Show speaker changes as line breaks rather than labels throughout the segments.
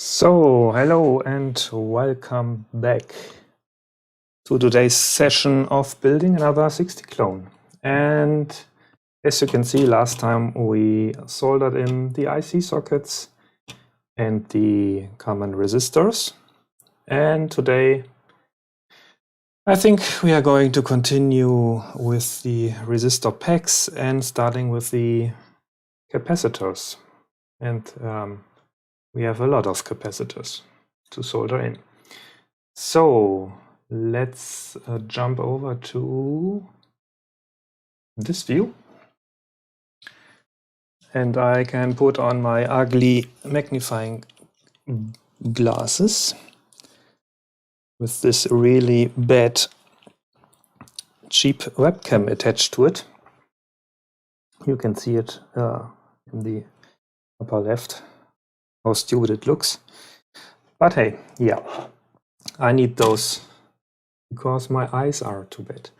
So, hello and welcome back to today's session of building another SixtyClone. And as you can see, last time we soldered in the IC sockets and the common resistors. And today I think we are going to continue with the resistor packs and starting with the capacitors. And we have a lot of capacitors to solder in. So let's jump over to this view. And I can put on my ugly magnifying glasses with this really bad cheap webcam attached to it. You can see it in the upper left, how stupid it looks. But hey, yeah, I need those because my eyes are too bad.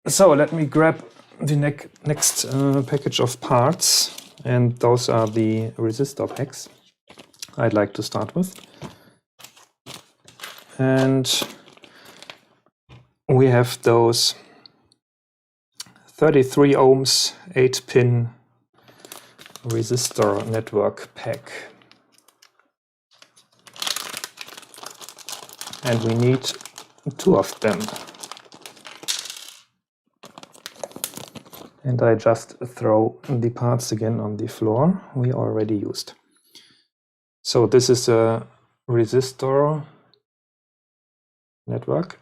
So let me grab the next package of parts, and those are the resistor packs I'd like to start with. And we have those 33 ohms 8-pin Resistor Network pack. And we need 2 of them. And I just throw the parts again on the floor we already used. So this is a resistor network.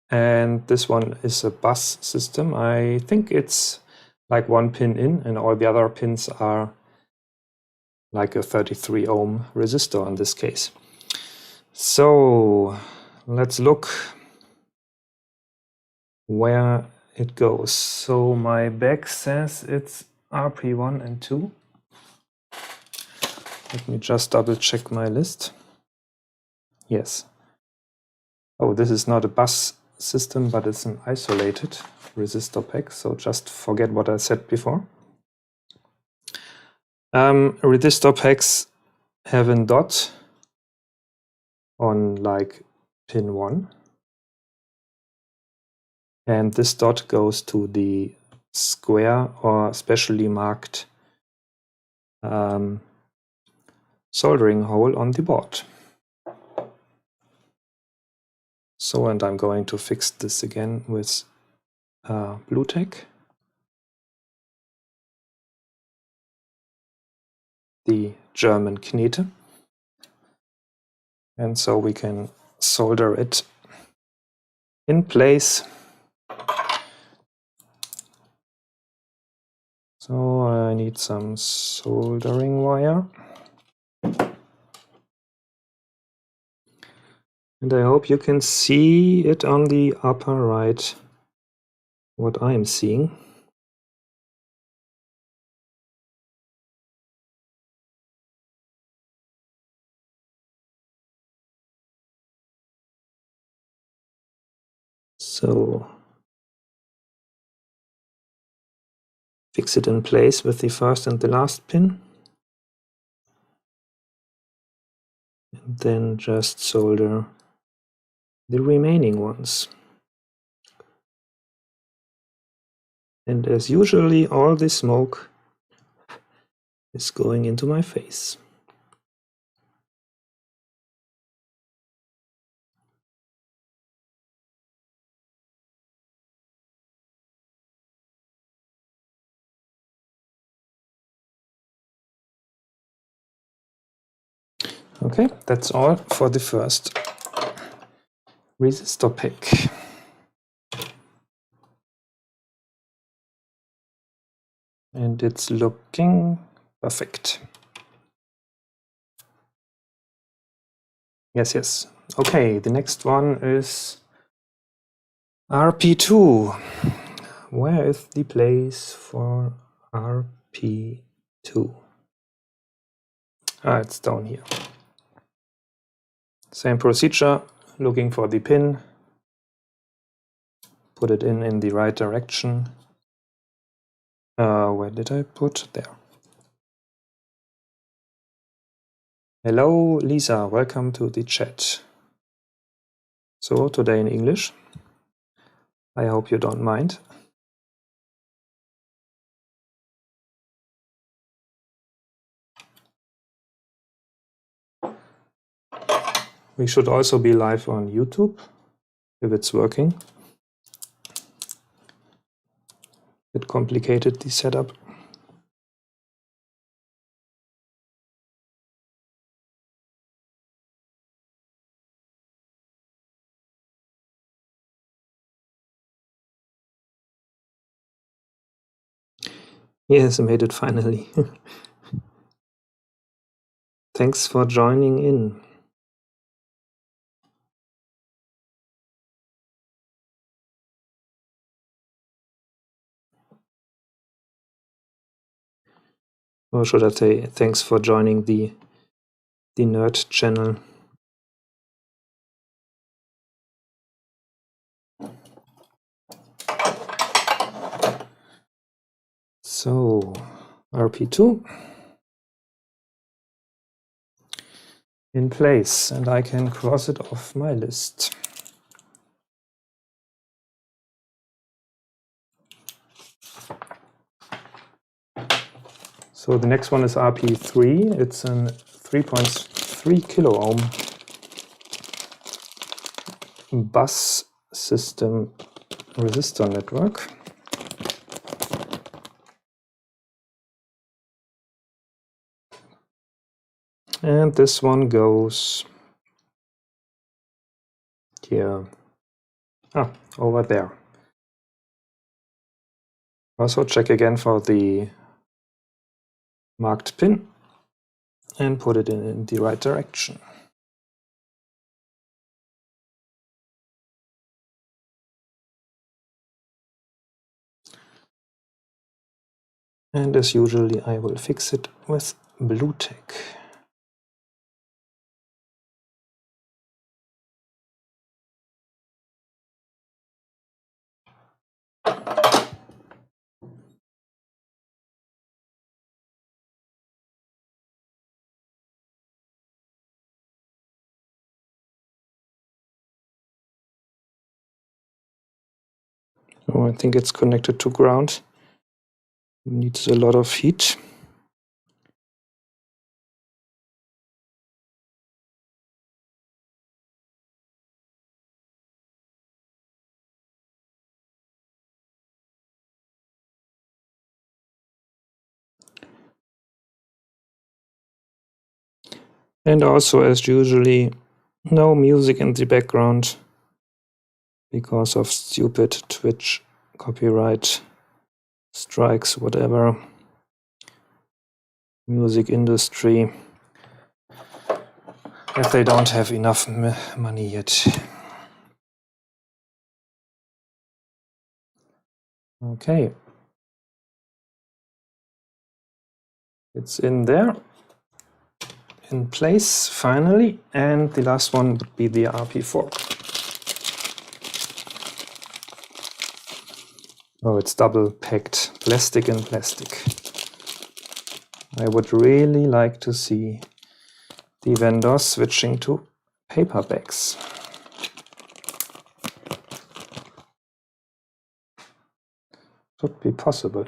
And this one is a bus system. I think it's like 1 pin in, and all the other pins are like a 33 ohm resistor in this case. So let's look where it goes. So my back says it's RP1 and 2. Let me just double check my list. Yes. Oh, this is not a bus system, but it's an isolated resistor pack. So just forget what I said before. Resistor packs have a dot on like pin 1. And this dot goes to the square or specially marked soldering hole on the board. So, and I'm going to fix this again with blue tack. The German Knete. And so we can solder it in place. So I need some soldering wire. And I hope you can see it on the upper right, what I'm seeing. So fix it in place with the first and the last pin. And then just solder the remaining ones. And as usually, all the smoke is going into my face. Okay, that's all for the first resistor pack. And it's looking perfect. Yes, yes. Okay, the next one is RP2. Where is the place for RP2? Ah, it's down here. Same procedure, looking for the pin, put it in the right direction. Where did I put? There. Hello, Lisa. Welcome to the chat. So today in English. I hope you don't mind. We should also be live on YouTube if it's working. Bit complicated, the setup. Yes, I made it finally. Thanks for joining in. Or should I say thanks for joining the nerd channel. So, RP2 in place, and I can cross it off my list. So the next one is RP3. It's a 3.3 kilo ohm bus system resistor network. And this one goes here, over there. Also check again for the marked pin and put it in the right direction. And as usually, I will fix it with blue tack. Oh, I think it's connected to ground. It needs a lot of heat. And also, as usually, no music in the background because of stupid Twitch copyright strikes, whatever. Music industry, if they don't have enough money yet. Okay. It's in there, in place, finally. And the last one would be the RP4. Oh, it's double packed, plastic and plastic. I would really like to see the vendors switching to paper bags. Should be possible.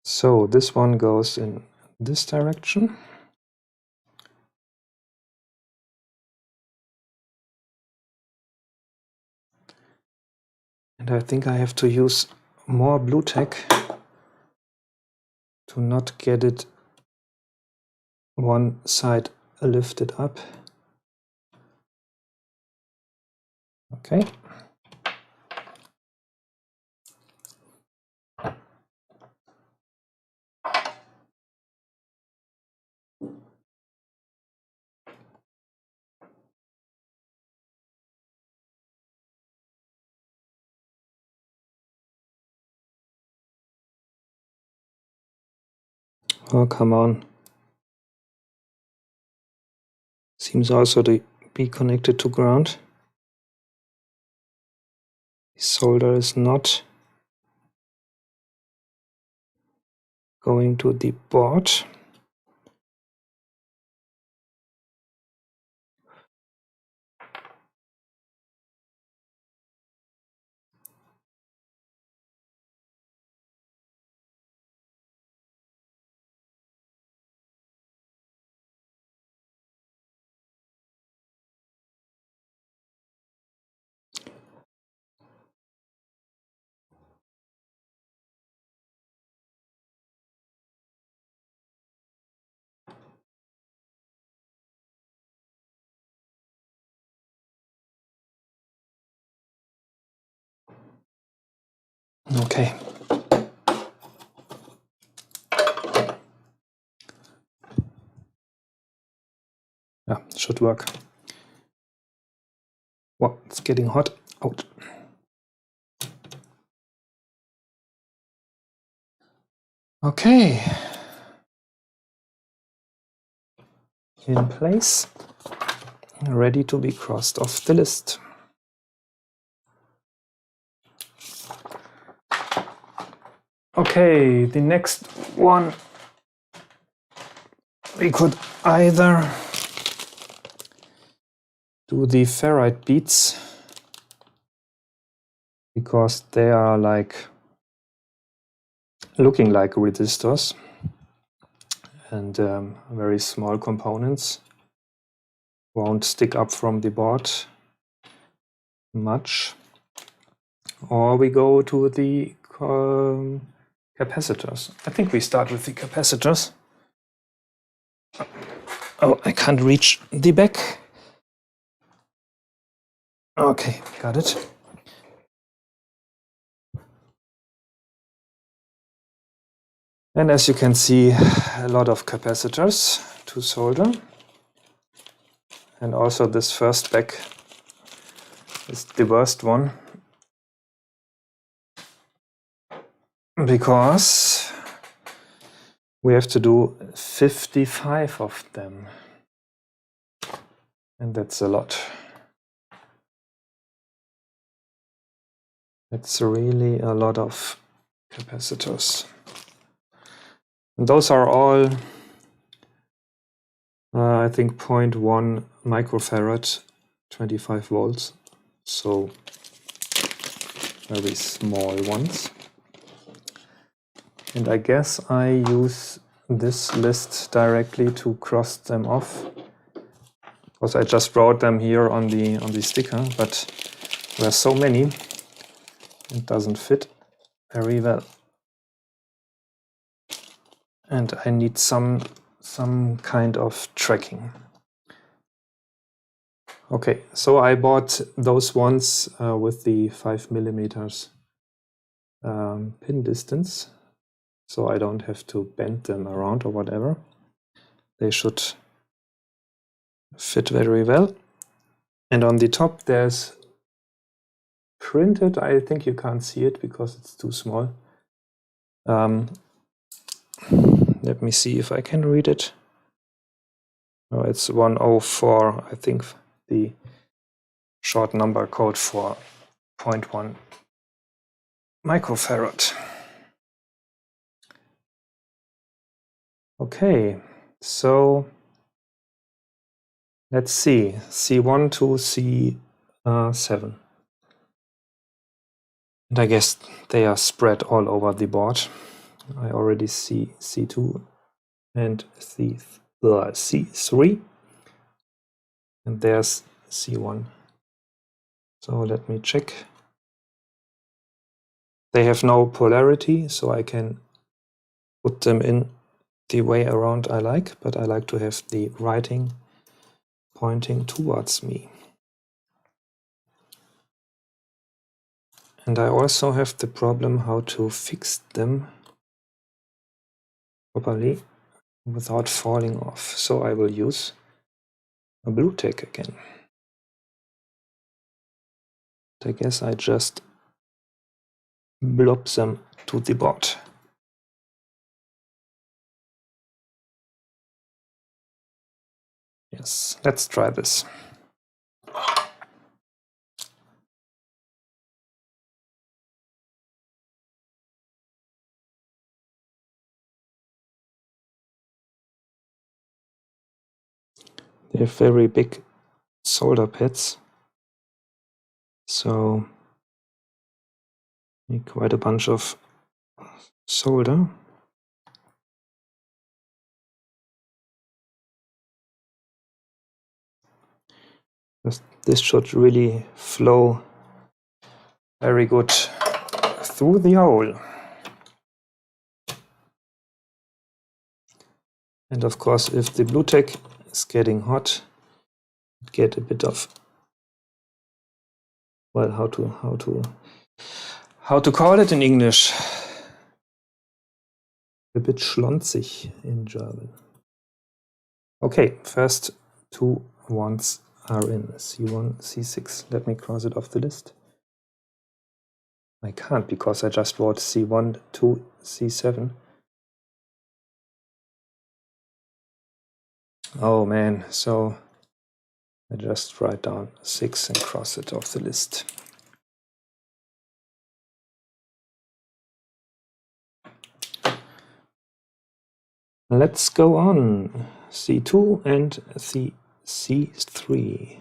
So this one goes in this direction. And I think I have to use more blue tack to not get it one side lifted up. Okay. Oh, come on. Seems also to be connected to ground. The solder is not going to the board. Okay. Yeah, should work. Wow, it's getting hot. Out. Okay. In place. Ready to be crossed off the list. Okay, the next one we could either do the ferrite beads, because they are like looking like resistors and very small components, won't stick up from the board much. Or we go to the capacitors. I think we start with the capacitors. Oh, I can't reach the back. Okay, got it. And as you can see, a lot of capacitors to solder. And also this first back is the worst one, because we have to do 55 of them. And that's a lot. That's really a lot of capacitors. And those are all, I think, 0.1 microfarad, 25 volts. So very small ones. And I guess I use this list directly to cross them off, because I just wrote them here on the sticker, but there are so many, it doesn't fit very well. And I need some kind of tracking. Okay, so I bought those ones with the 5mm pin distance, so I don't have to bend them around or whatever. They should fit very well. And on the top there's printed, I think you can't see it because it's too small. Let me see if I can read it. Oh, it's 104, I think, the short number code for 0.1 microfarad. Okay, so let's see, C1 to C7. And I guess they are spread all over the board. I already see C2 and C3, and there's C1. So let me check. They have no polarity, so I can put them in the way around I like, but I like to have the writing pointing towards me. And I also have the problem how to fix them properly without falling off. So I will use a blue tack again. I guess I just blob them to the board. Yes, let's try this. They have very big solder pads, so need quite a bunch of solder. This should really flow very good through the hole. And of course, if the blue tack is getting hot, get a bit of, well, how how to call it in English? A bit schlonzig in German. Okay, first two ones are in C1, C6. Let me cross it off the list. I can't because I just wrote C1 to C7. Oh man, so I just write down 6 and cross it off the list. Let's go on. C2 and C3.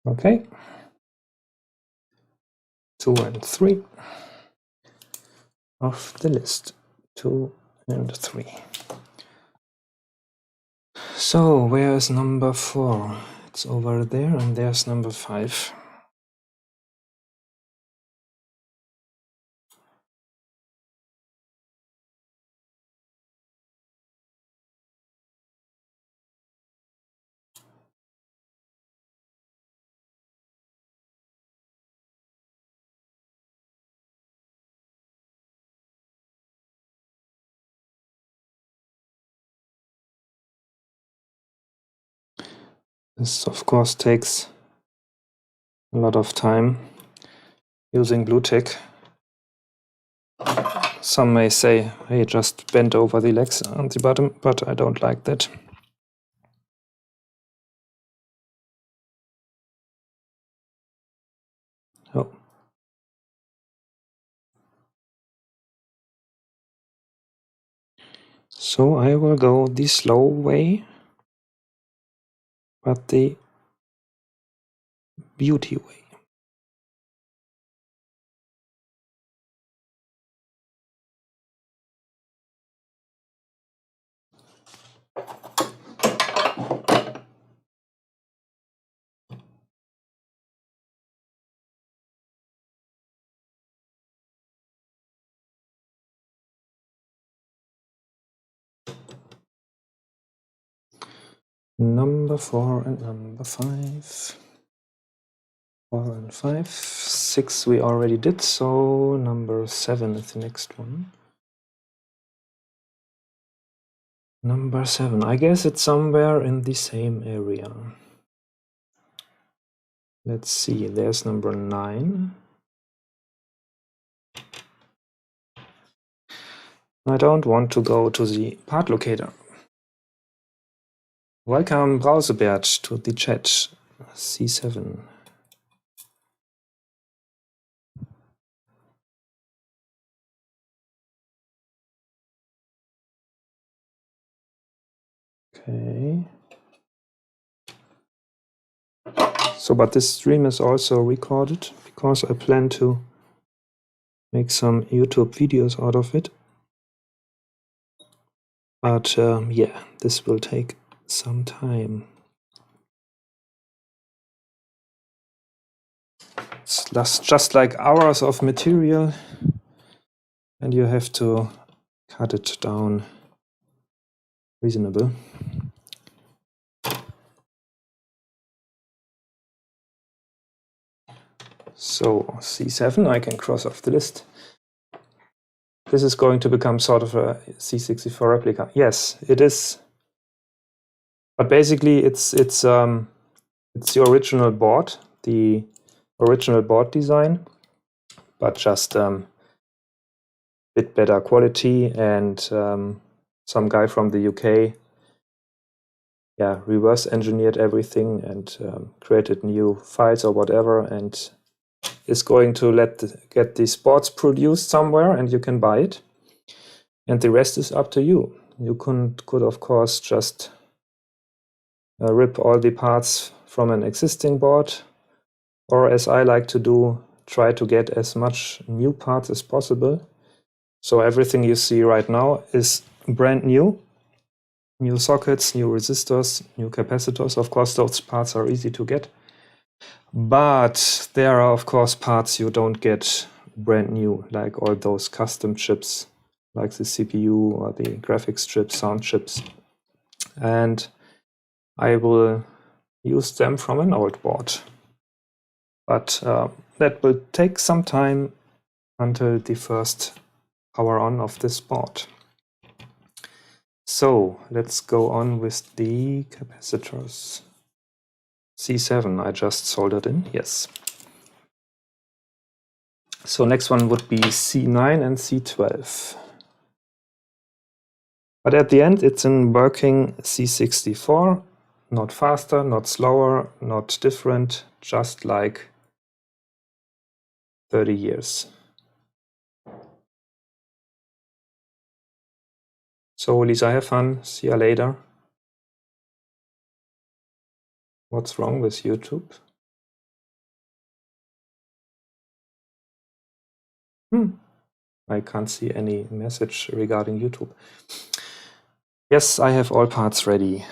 Okay. 2 and 3 off the list. 2 and 3. So where's number 4? It's over there, and there's number 5. This of course takes a lot of time using Bluetech. Some may say, hey, just bend over the legs on the bottom, but I don't like that. Oh. So I will go the slow way, but the beauty way. Number 4 and number 5. 4 and 5. 6 we already did, so number 7 is the next one. Number 7. I guess it's somewhere in the same area. Let's see, there's number 9. I don't want to go to the part locator. Welcome, Brausebert, to the chat. C7. Okay. So, but this stream is also recorded because I plan to make some YouTube videos out of it. But yeah, this will take some time. It's just like hours of material and you have to cut it down reasonable. So C7 I can cross off the list. This is going to become sort of a C64 replica. Yes, it is. But basically it's the original board, the original board design, but just bit better quality, and some guy from the UK reverse engineered everything and created new files or whatever, and is going to get these boards produced somewhere, and you can buy it, and the rest is up to you. You could of course just rip all the parts from an existing board, or as I like to do, try to get as much new parts as possible. So everything you see right now is brand new. New sockets, new resistors, new capacitors. Of course, those parts are easy to get. But there are, of course, parts you don't get brand new, like all those custom chips, like the CPU or the graphics chips, sound chips. And I will use them from an old board. But that will take some time until the first power on of this board. So let's go on with the capacitors. C7 I just soldered in, yes. So next one would be C9 and C12. But at the end it's in working C64, not faster, not slower, not different, just like 30 years. So Lisa, have fun, see you later. What's wrong with YouTube? I can't see any message regarding YouTube. Yes, I have all parts ready,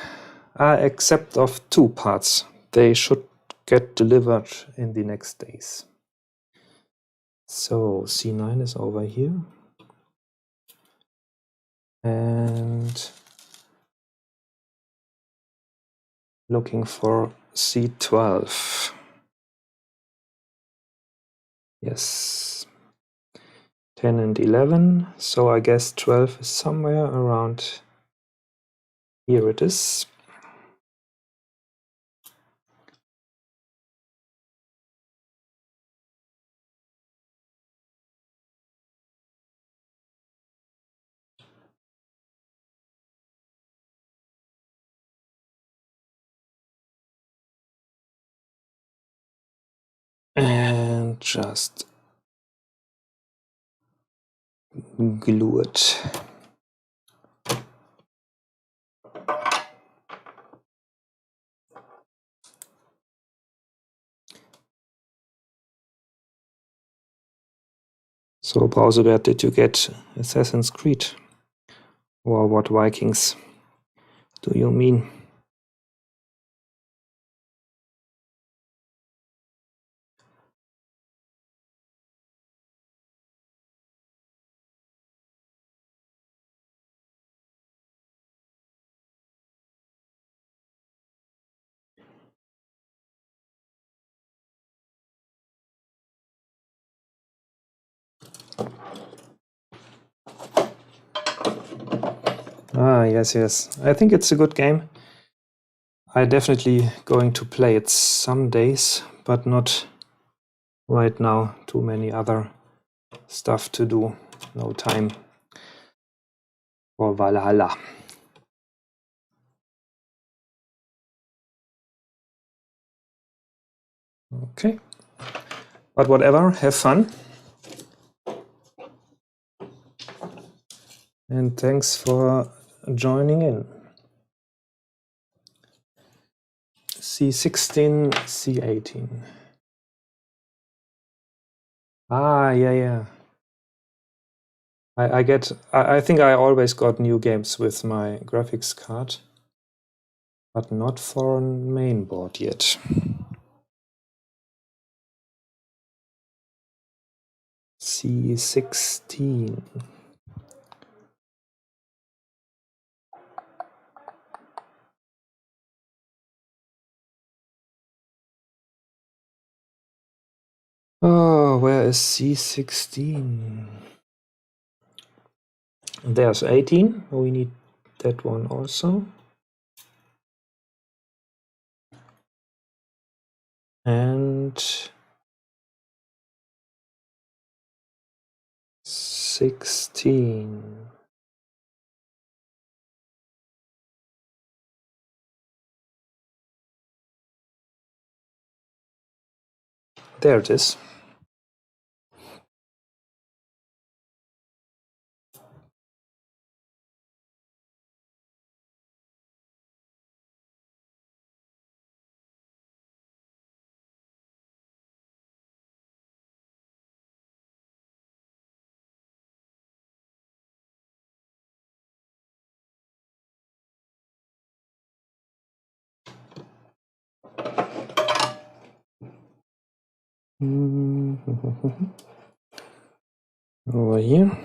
except of 2 parts. They should get delivered in the next days. So C9 is over here. And looking for C12. Yes, 10 and 11. So I guess 12 is somewhere around here. It is. And just glue it. So, Browser, where did you get Assassin's Creed? Or what Vikings do you mean? Ah, yes, yes. I think it's a good game. I'm definitely going to play it some days, but not right now. Too many other stuff to do. No time for Valhalla. Okay. But whatever, have fun. And thanks for joining in. C16, C18. Ah, yeah. I think I always got new games with my graphics card, but not for a main board yet. C16. Oh, where is C16? There's 18. We need that one also. And 16. There it is. Over here.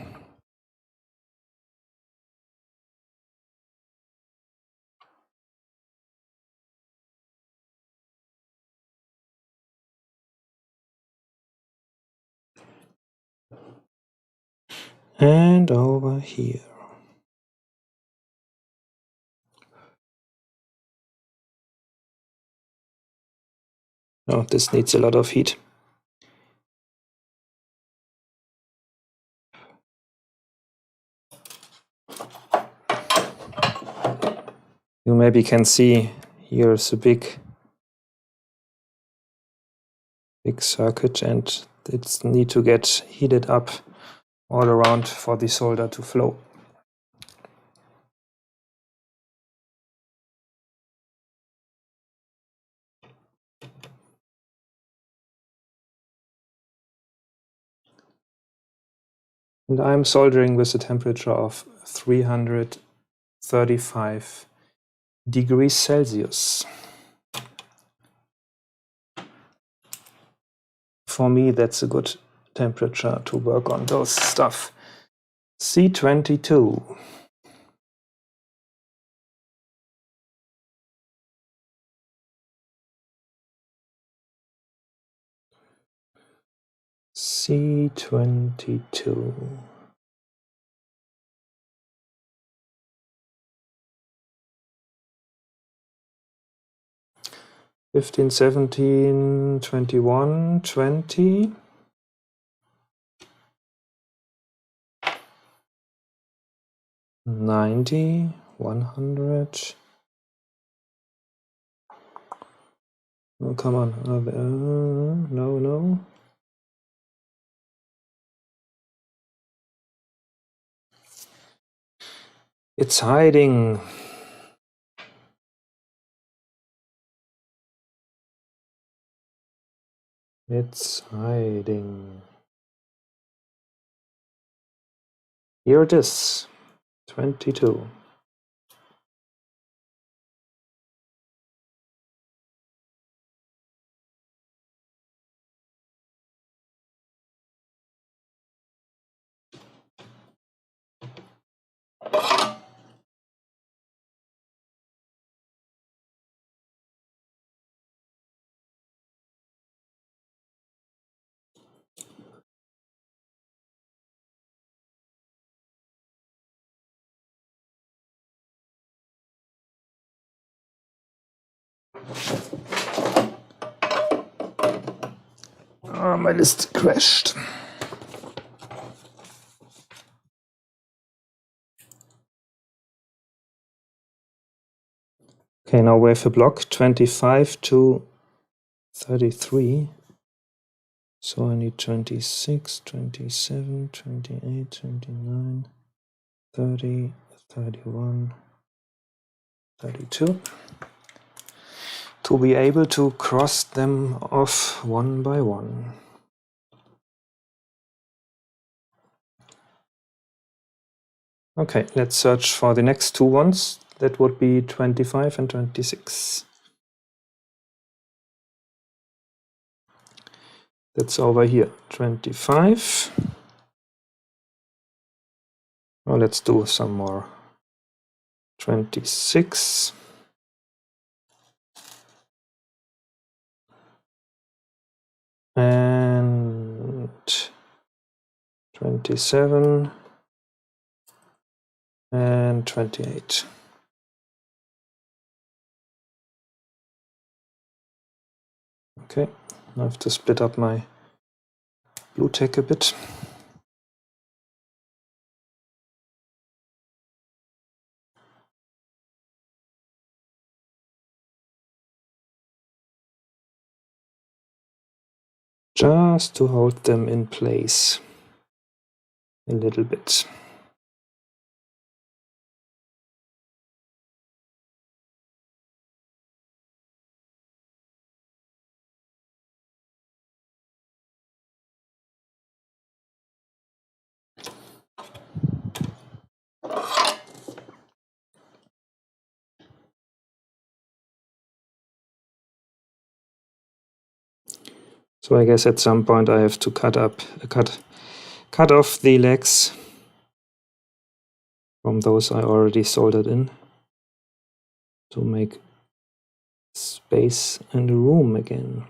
And over here. Oh, this needs a lot of heat. You maybe can see here's a big circuit, and it needs to get heated up all around for the solder to flow. And I'm soldering with a temperature of 335 degrees Celsius. For me, that's a good temperature to work on those stuff. C22. C22. Fifteen, 17, 21, 20. 90, 100. Oh, come on. No. It's hiding. It's hiding. Here it is. 22. Oh, my list crashed. Okay, now we have a block 25 to 33. So I need 26, 27, 28, 29, 30, 31, 32. To be able to cross them off one by one. Okay, let's search for the next two ones. That would be 25 and 26. That's over here, 25. Oh, let's do some more. 26. And 27. And 28. Okay, I have to split up my blue tack a bit. Just to hold them in place a little bit. So I guess at some point I have to cut off the legs from those I already soldered in to make space and room again.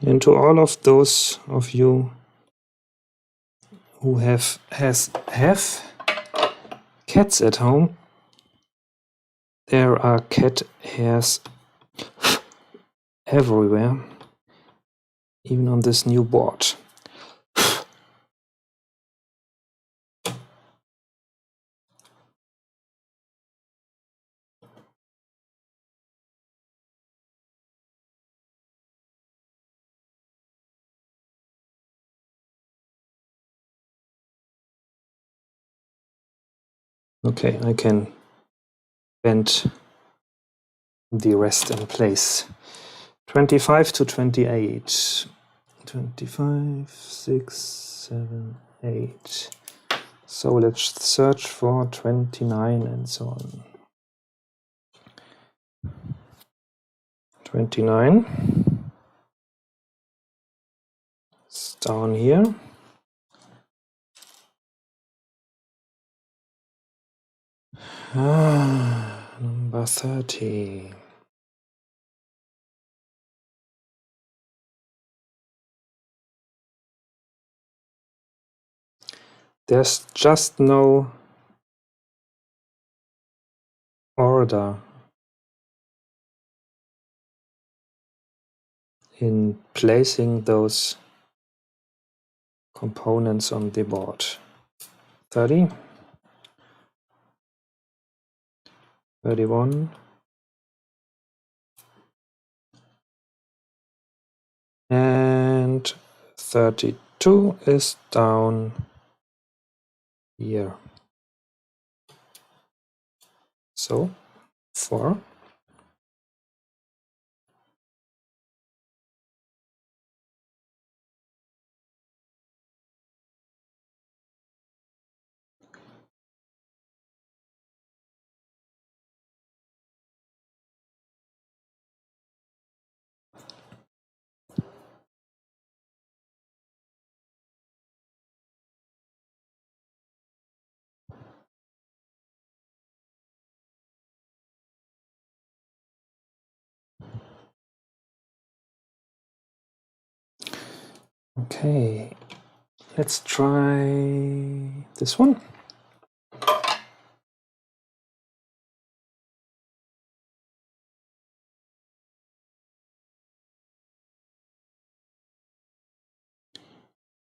And to all of those of you who have cats at home, there are cat hairs everywhere, even on this new board. Okay, I can bend the rest in place. 25 to 28. 25, 6, 7, 8. So let's search for 29 and so on. 29. It's down here. Number 30. There's just no order in placing those components on the board. 30, 31, and 32 is down here. So 4. Okay, let's try this one.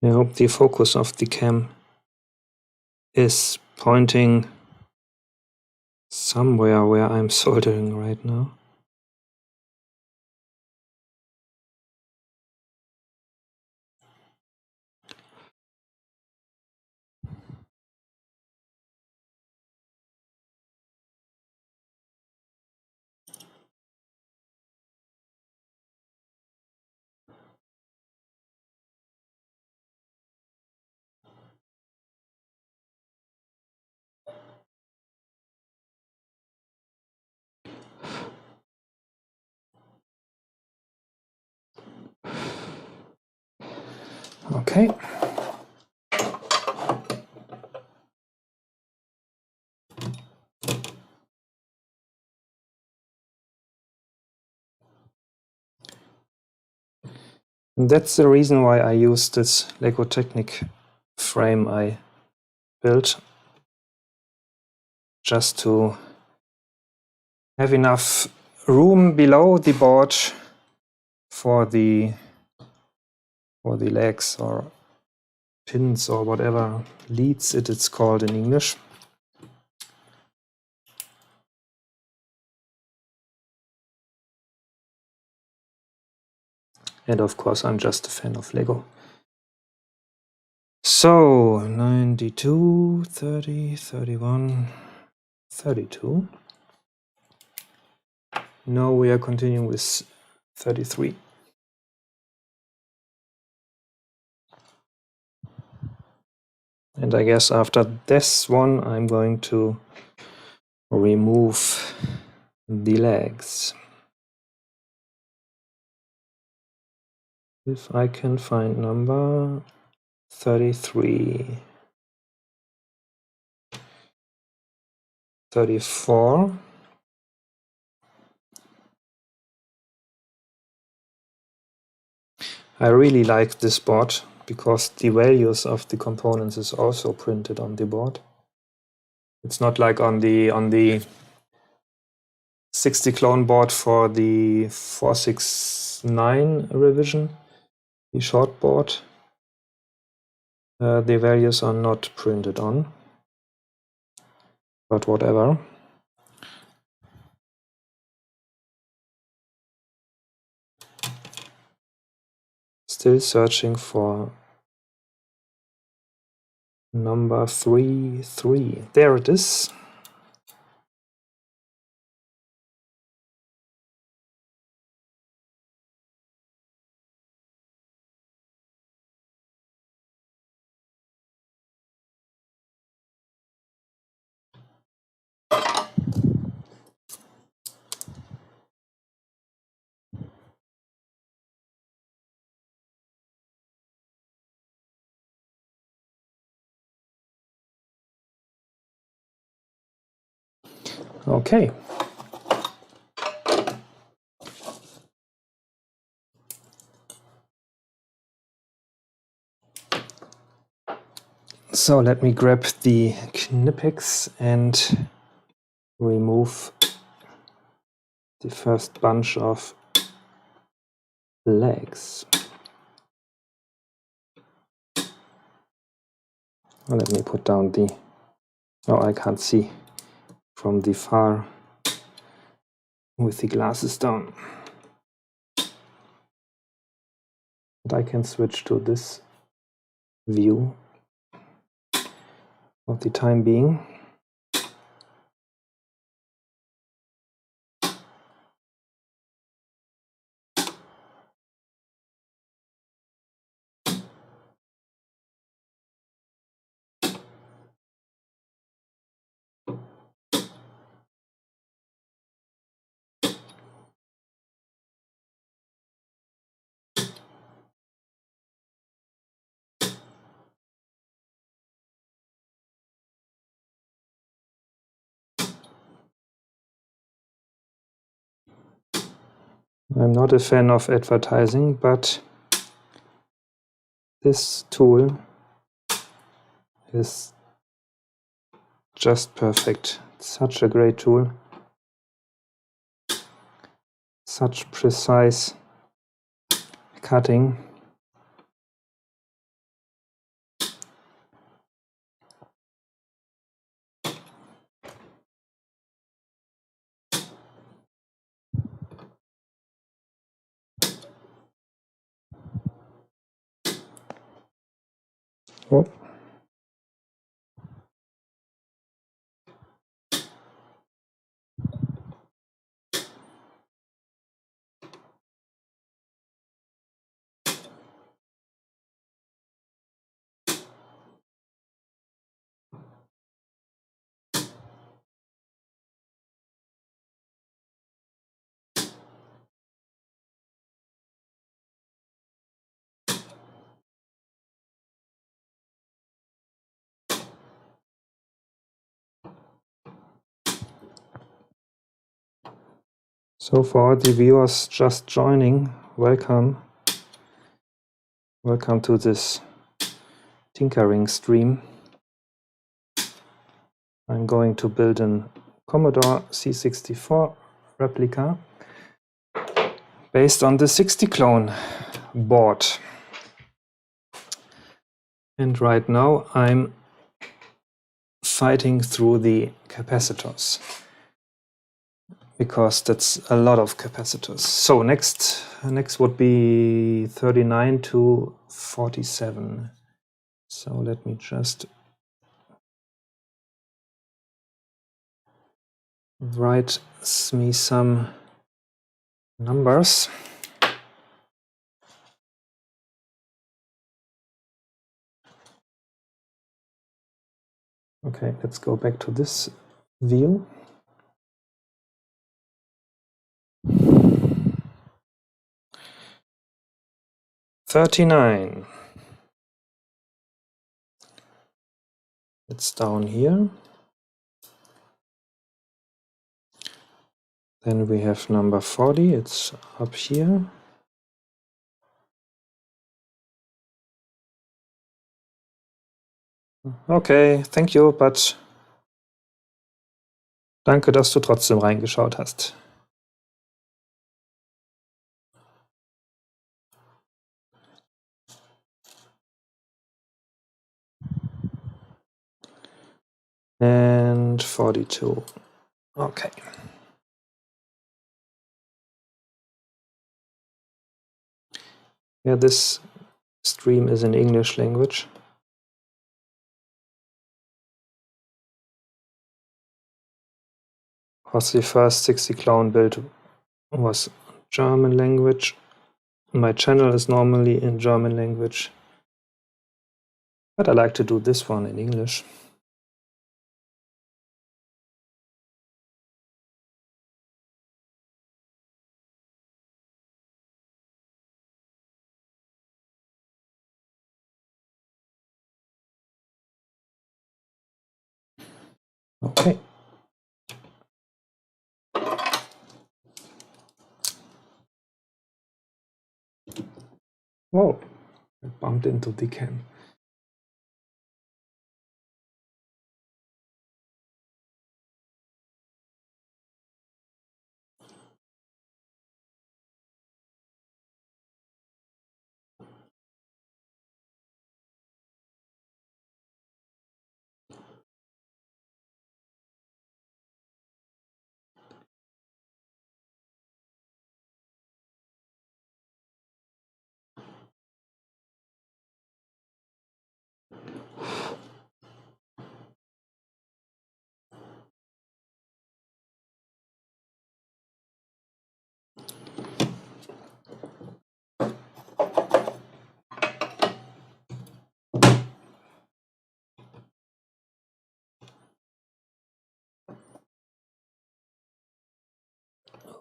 I hope the focus of the cam is pointing somewhere where I'm soldering right now. Okay. And that's the reason why I use this Lego Technic frame I built, just to have enough room below the board for the legs or pins or whatever leads it's called in English. And of course, I'm just a fan of Lego. So 92, 30, 31, 32. Now we are continuing with 33. And I guess after this one, I'm going to remove the legs. If I can find number 33, 34. I really like this board because the values of the components is also printed on the board. It's not like on the 60Clone board for the 469 revision, the short board. The values are not printed on, but whatever. Still searching for number 33. There it is. Okay. So let me grab the Knipex and remove the first bunch of legs. Let me put down the... Oh, I can't see from the far with the glasses down. But I can switch to this view for the time being. I'm not a fan of advertising, but this tool is just perfect. It's such a great tool. Such precise cutting. Oh. So for all the viewers just joining, welcome. Welcome to this tinkering stream. I'm going to build a Commodore C64 Replica based on the SixtyClone board. And right now I'm fighting through the capacitors, because that's a lot of capacitors. So next would be 39 to 47. So let me just write me some numbers. Okay, let's go back to this view. $39. It's down here. Then we have number 40, it's up here. Okay, thank you, but danke, dass du trotzdem reingeschaut hast. And 42. Okay. Yeah, this stream is in English language. Because the first SixtyClone build was German language. My channel is normally in German language, but I like to do this one in English. Okay. Whoa, I bumped into the cam.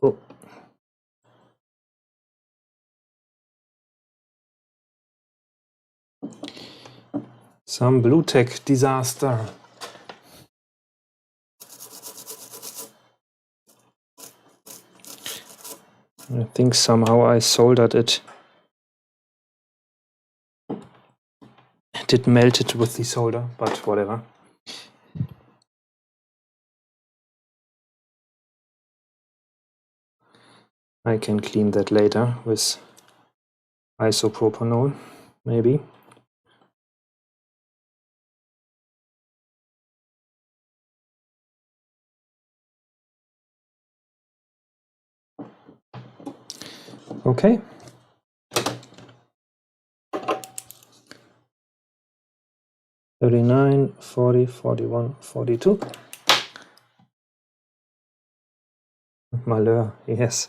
Oh. Some blue tech disaster. I think somehow I soldered it. It did melt it with the solder, but whatever. I can clean that later with isopropanol, maybe. Okay. $39, $40, $41, $42. Malheur, yes.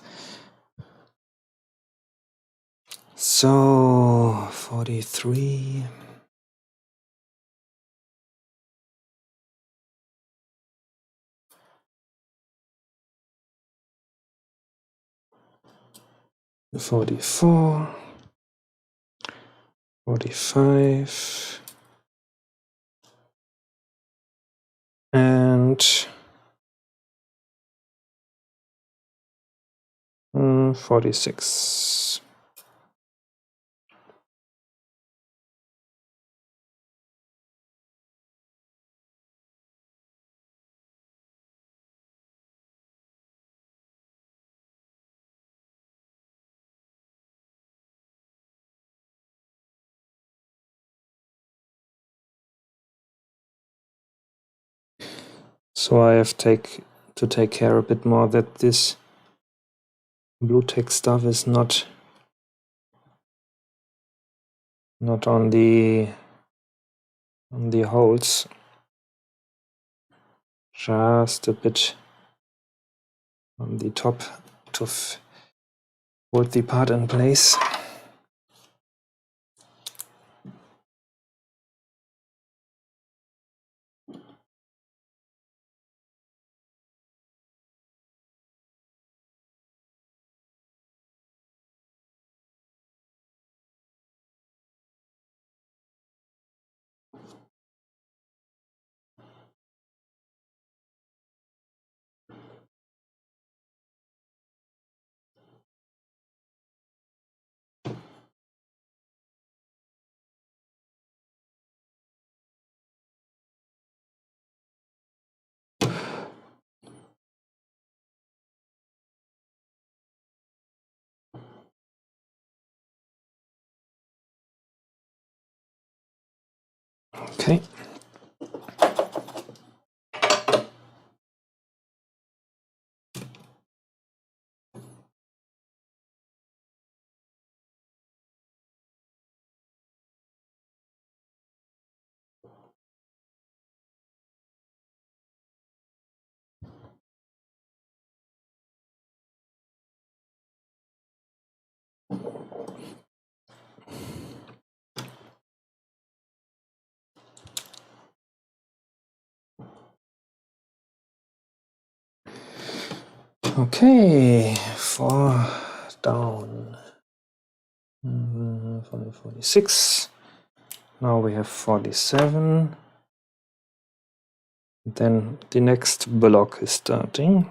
So, 43. $44, $45, and 46. So I have to take care a bit more that this blue text stuff is not on the holes, just a bit on the top to hold the part in place. Okay. Okay, 4 down. 46. Now we have 47. Then the next block is starting.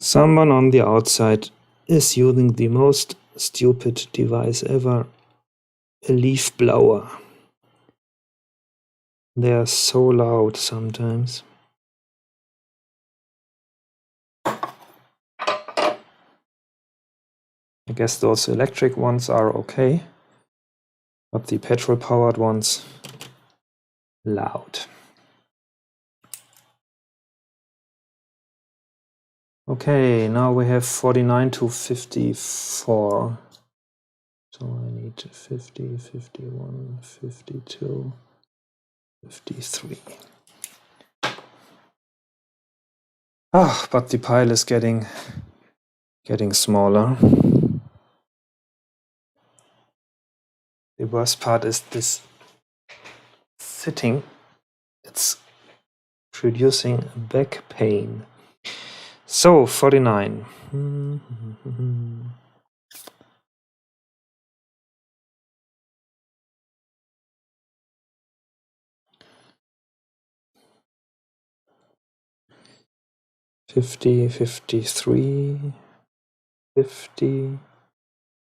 Someone on the outside is using the most stupid device ever, a leaf blower. They are so loud sometimes. I guess those electric ones are okay, but the petrol-powered ones, loud. Okay, now we have 49 to 54. So I need 50, 51, 52, 53. Ah, but the pile is getting smaller. The worst part is this sitting. It's producing back pain. So 49. 50, 53, 50,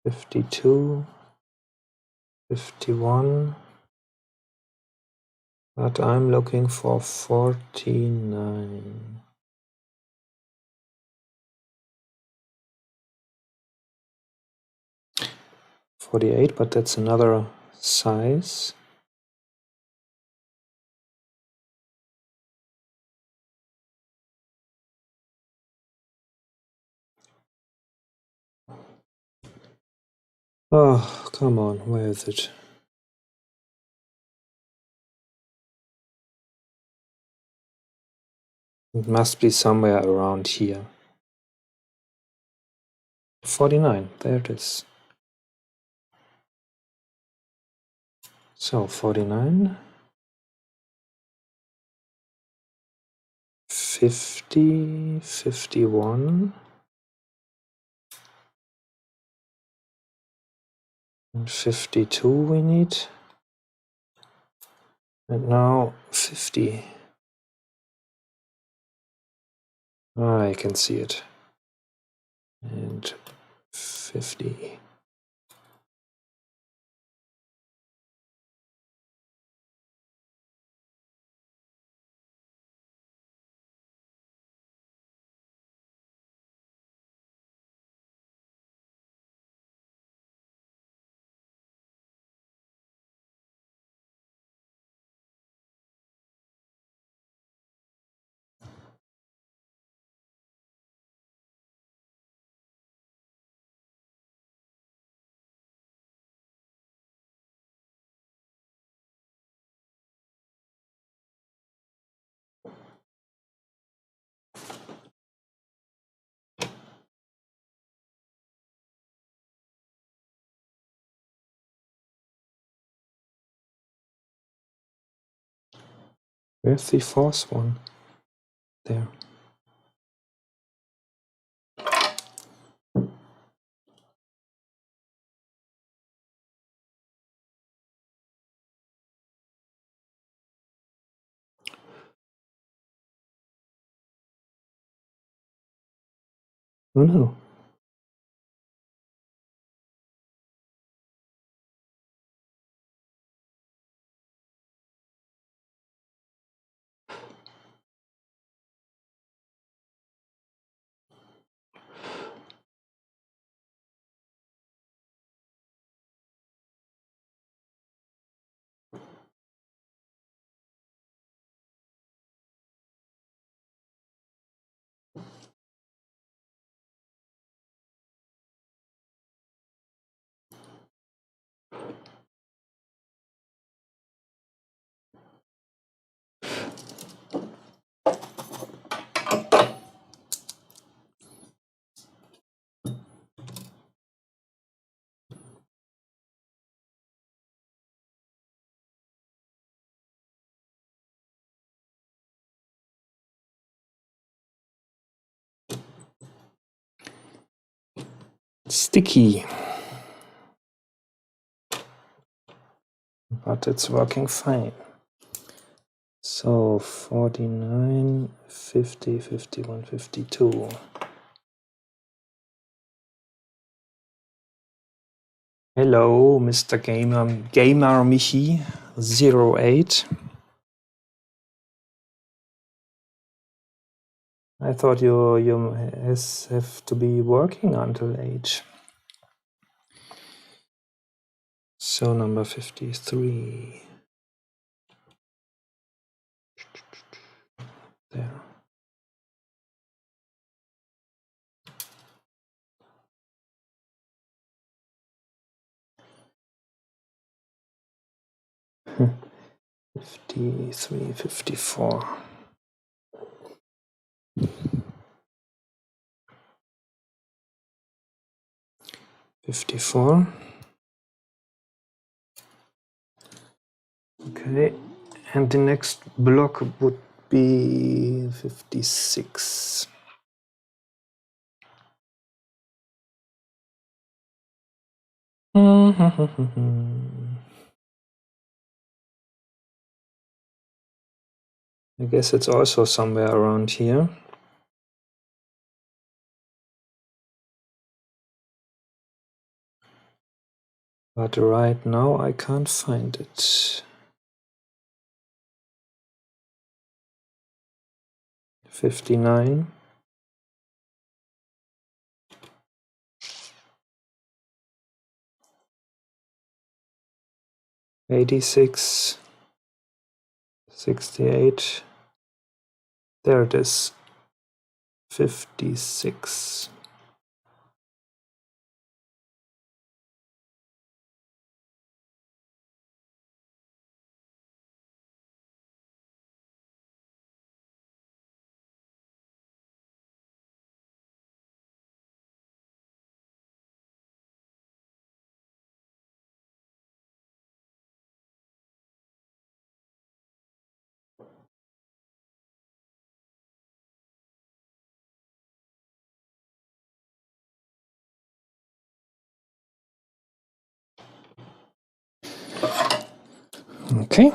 52, 51. But I'm looking for 49. 48, but that's another size. Oh, come on, where is it? It must be somewhere around here. 49, there it is. So 49, 50, 51, and 52 we need. And now 50. I can see it. And 50. Where's the fourth one? There. Oh no. Sticky. But it's working fine. So 49, 50, 51, 52. Hello, Mr. Gamer Michi 08. I thought you have to be working until 8. So number 53. There. Hmm. 53, 54. 54. Okay, and the next block would be 56. I guess it's also somewhere around here. But right now I can't find it. 59. 86. 68. There it is. 56. Okay.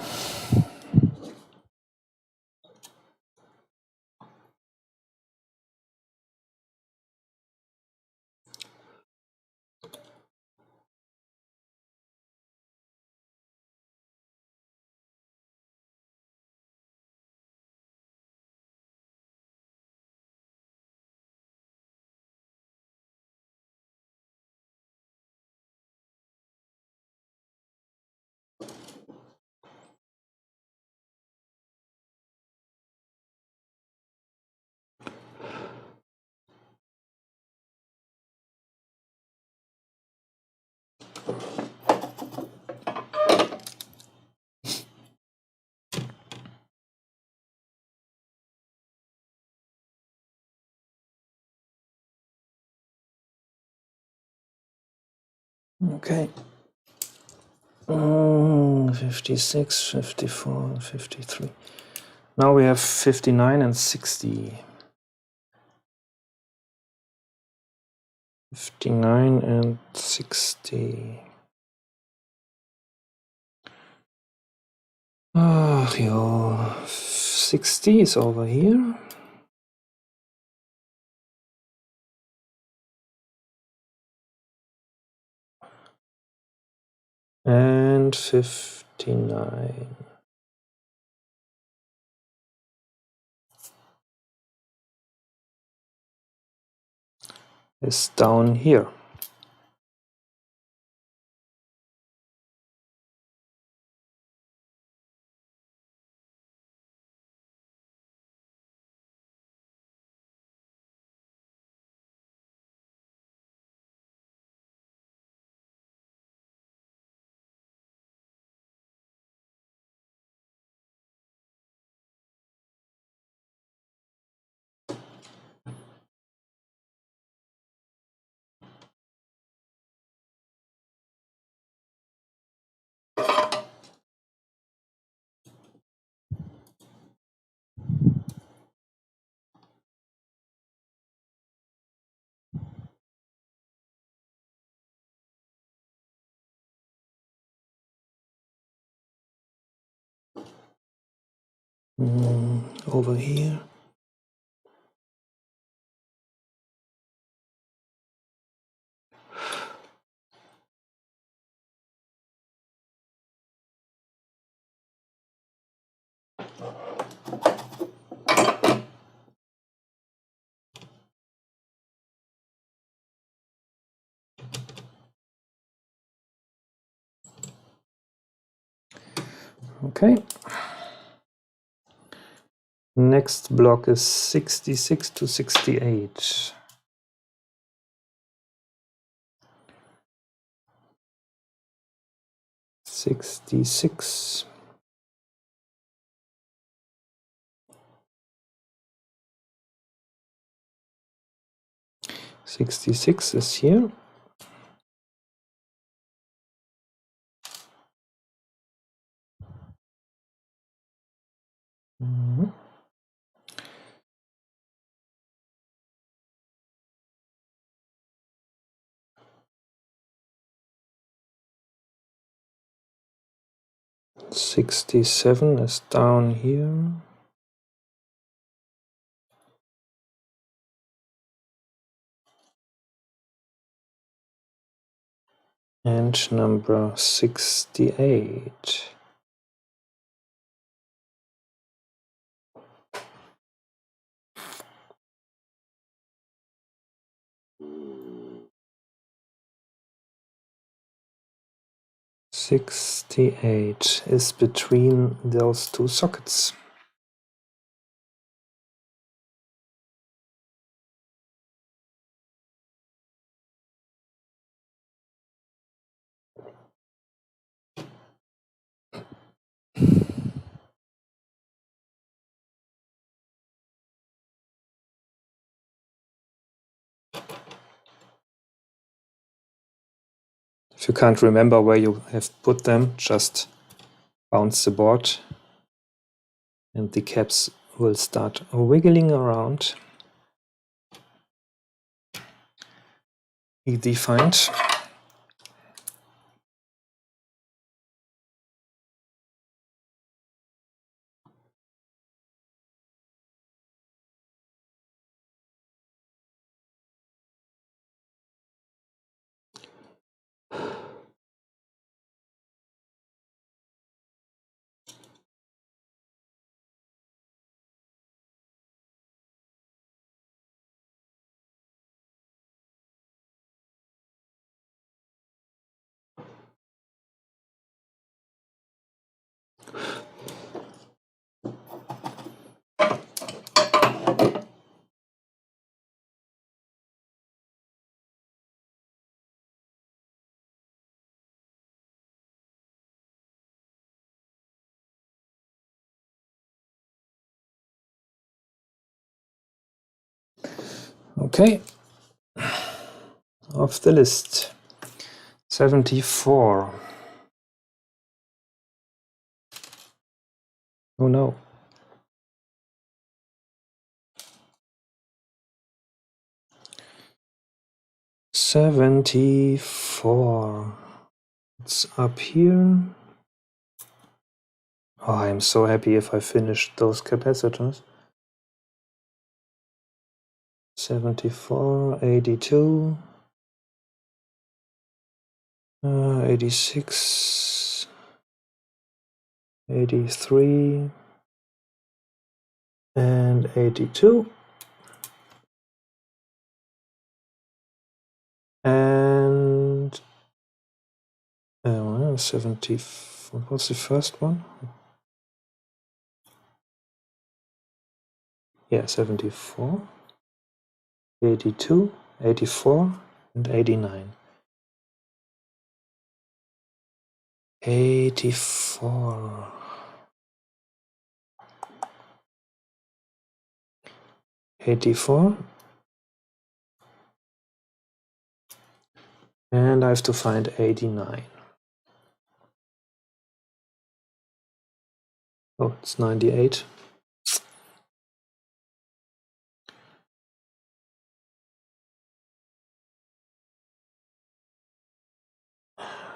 Okay. 56, 54, 53. Now we have 59 and 60. 59 and 60. Ach, yo. 60 is over here. And 59 is down here. Over here. Okay. Next block is 66 to 68. 66. 66 is here. Mm-hmm. 67 is down here. And number 68. "68" is between those two sockets. If you can't remember where you have put them, just bounce the board and the caps will start wiggling around. Easy find. Okay, off the list. 74. Oh no. $74. It's up here. Oh, I'm so happy if I finished those capacitors. 74, 82, 86, 83, and 82. And 74. What's the first one? Yeah, 74, 82, 84, and 89. 84. 84. And I have to find 89. Oh, it's 98.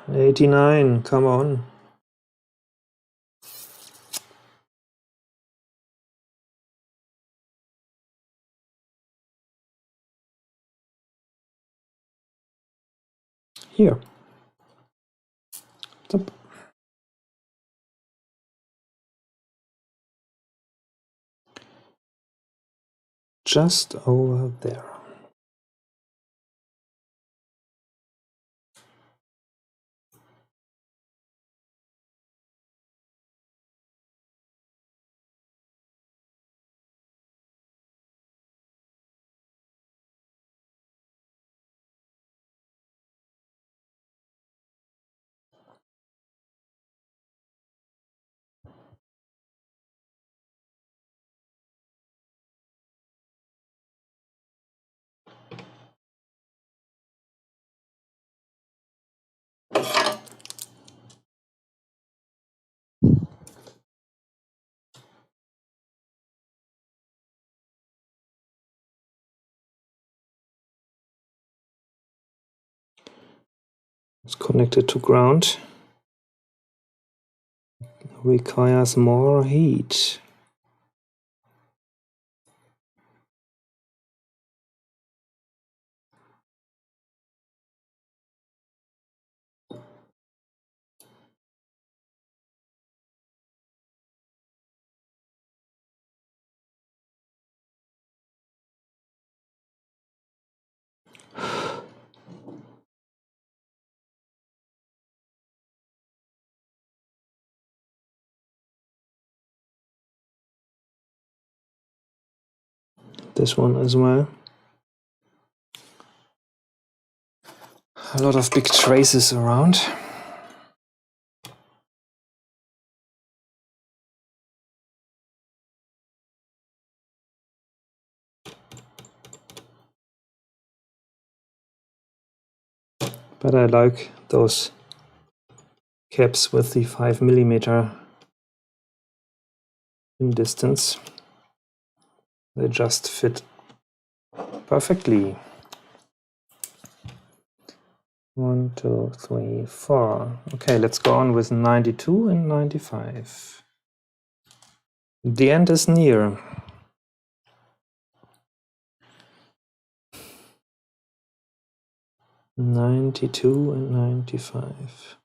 $89, come on. Here. Stop. Just over there. It's connected to ground. Requires more heat. This one as well. A lot of big traces around. But I like those caps with the 5mm in distance. They just fit perfectly. 1, 2, 3, 4. Okay, let's go on with 92 and 95. The end is near. '92 and '95.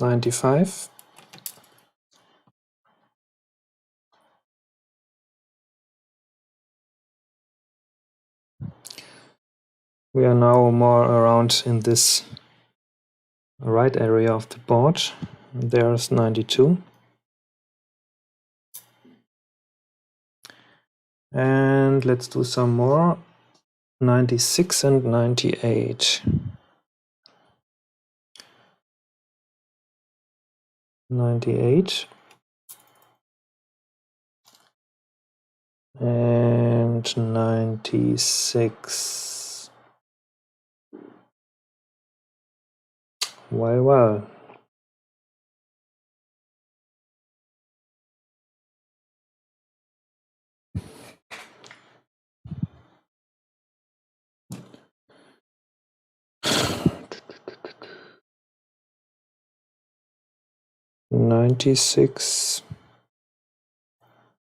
95. We are now more around in this right area of the board. There's 92. And let's do some more. 96 and 98. 98. And 96. Well. 96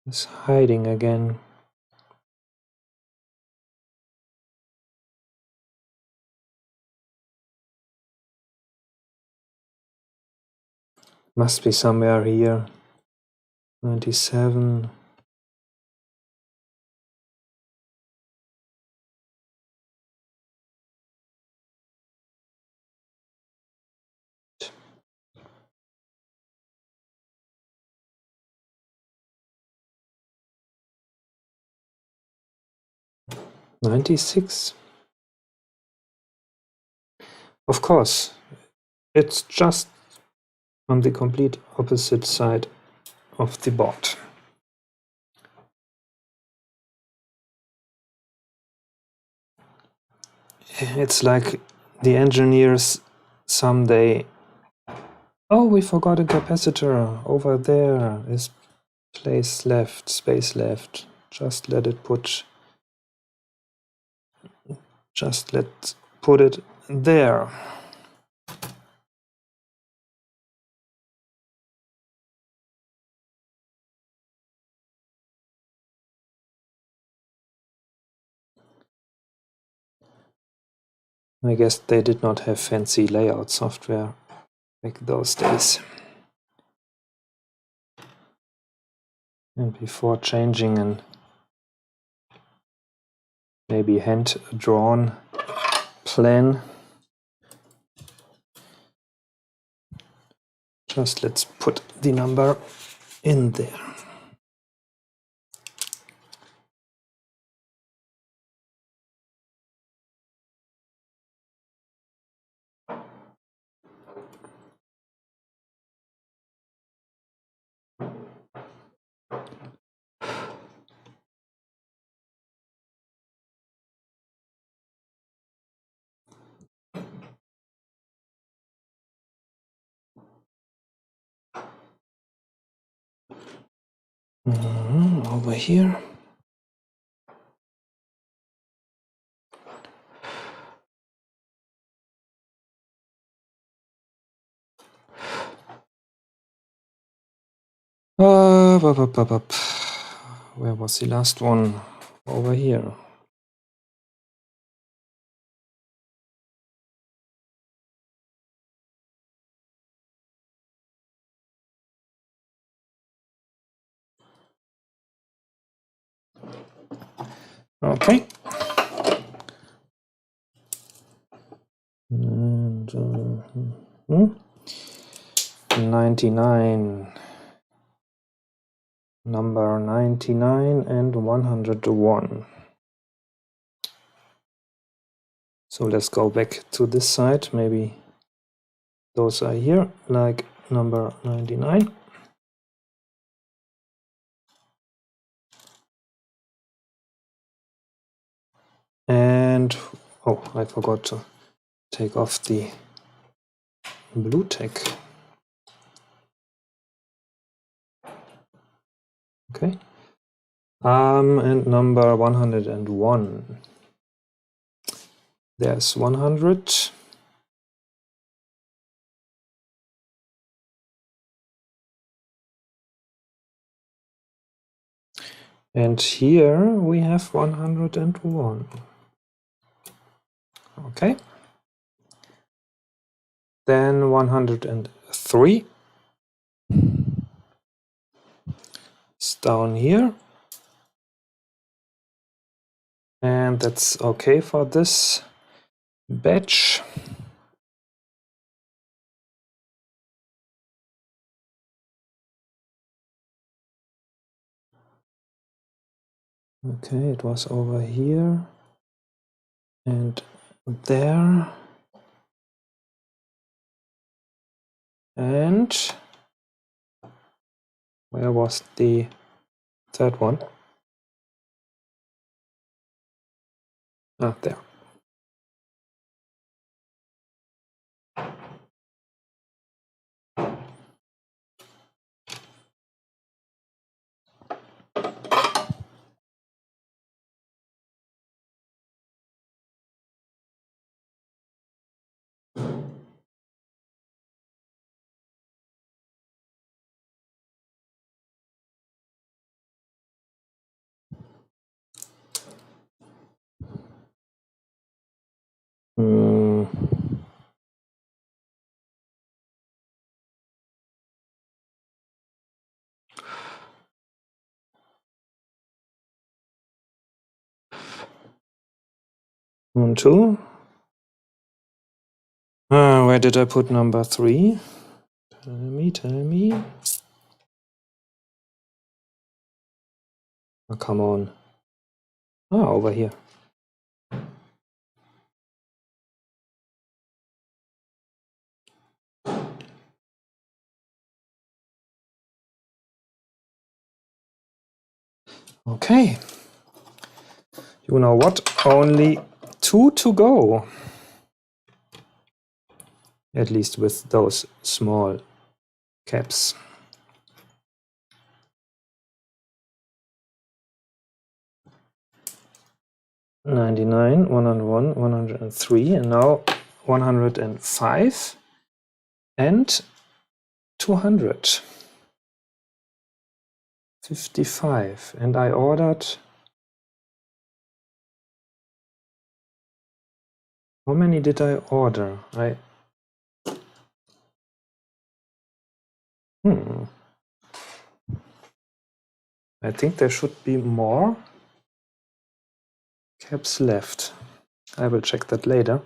is hiding again. Must be somewhere here. 97. $96. Of course, it's just on the complete opposite side of the board. It's like the engineers someday, oh, we forgot a capacitor over there, is place left, space left, just let's put it there. I guess they did not have fancy layout software back those days. And before changing an maybe hand-drawn plan, just let's put the number in there. Over here. Where was the last one? Over here. Okay. And 99. Number 99 and 101. So let's go back to this side. Maybe those are here, like number 99. And, oh, I forgot to take off the blue tag. Okay. And number 101. There's 100. And here we have 101. Okay. Then 103. It's down here. And that's okay for this batch. Okay, it was over here and there. And where was the third one? Ah, there. Hmm. One, two. Where did I put number 3? Tell me. Oh, come on. Ah, over here. Okay. You know what? Only 2 to go. At least with those small caps. $99, $101, $103, and now $105 and $255. And I ordered. How many did I order? I think there should be more caps left. I will check that later.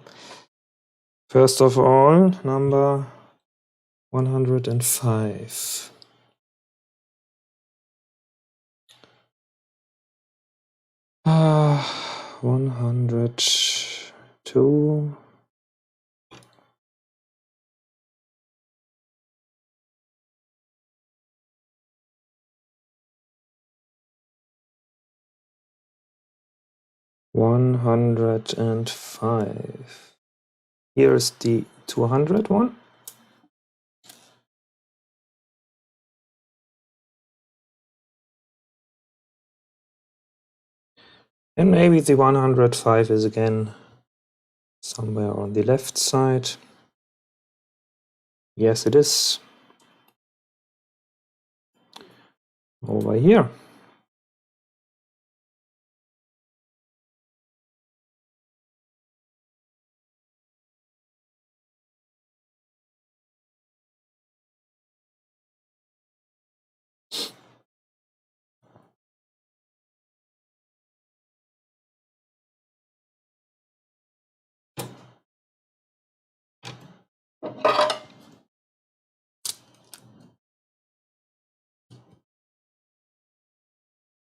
First of all, number 105. Ah, 102. $105. Here's the 200 one. And maybe the 105 is again somewhere on the left side. Yes, it is. Over here.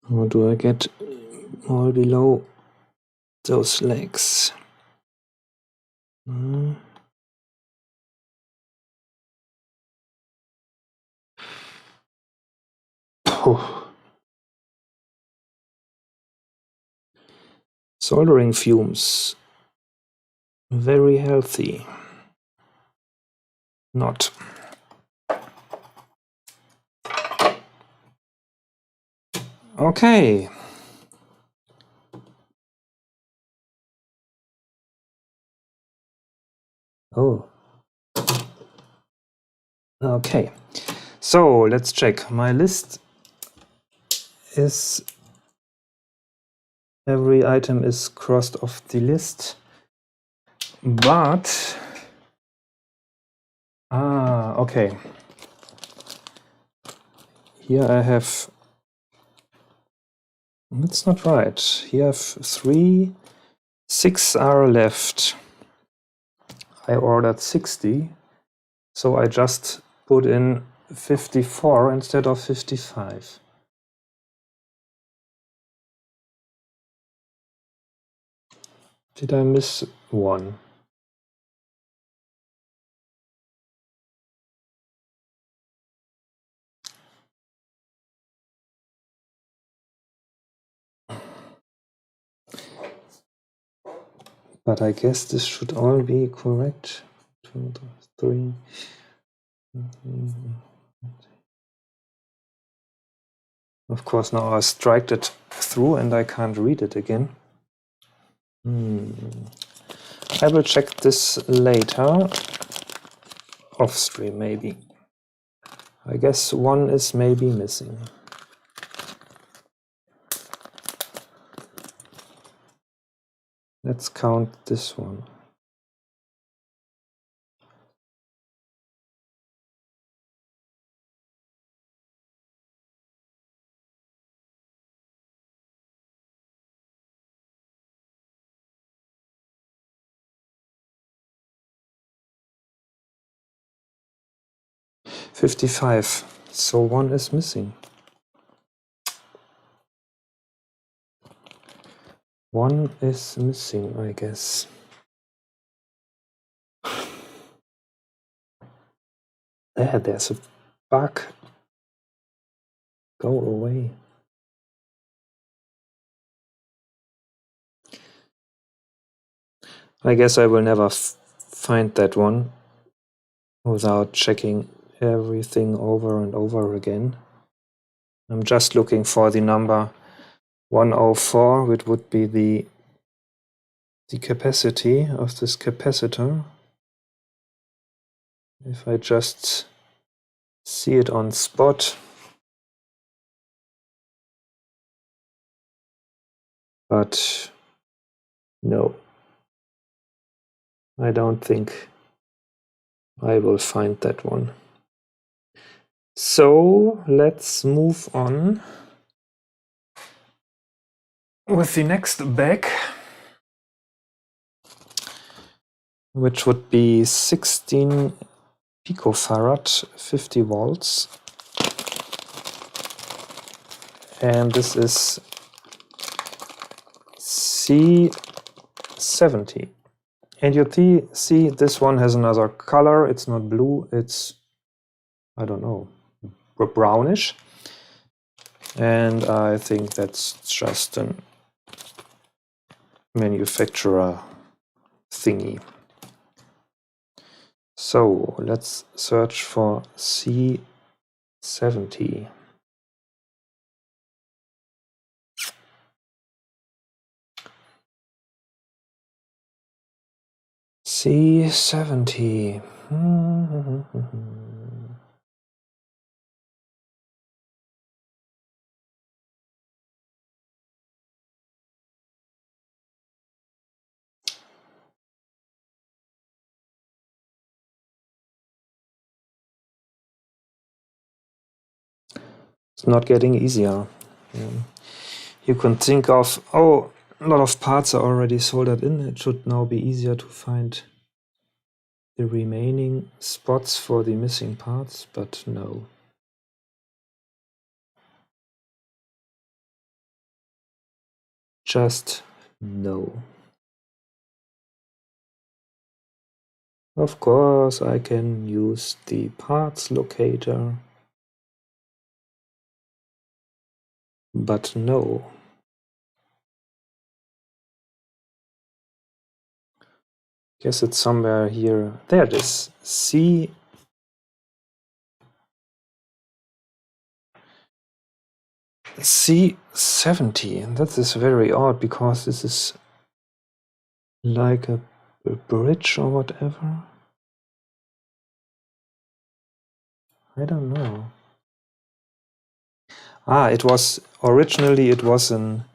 How do I get all below those legs? Soldering fumes. Very healthy. Not. Okay. Oh. Okay. So let's check. My list is, every item is crossed off the list, but okay. Here I have, that's not right. Here I have 3, 6 are left. I ordered 60, so I just put in 54 instead of 55. Did I miss one? But I guess this should all be correct. 2, 3. Of course, now I striked it through and I can't read it again. I will check this later, off stream maybe. I guess one is maybe missing. Let's count this one. $55. So one is missing. One is missing, I guess. There's a bug. Go away. I guess I will never find that one without checking everything over and over again. I'm just looking for the number 104, which would be the capacity of this capacitor. If I just see it on spot. But no, I don't think I will find that one. So let's move on with the next bag, which would be 16 picofarad, 50 volts. And this is C70. And you see this one has another color. It's not blue, it's, I don't know, brownish. And I think that's just a manufacturer thingy. So let's search for C70. C70. It's not getting easier. You can think of, oh, a lot of parts are already soldered in. It should now be easier to find the remaining spots for the missing parts, but no. Just no. Of course, I can use the parts locator, but no. Guess it's somewhere here. There it is. C70. And that is very odd because this is like a bridge or whatever. I don't know. It was originally it was an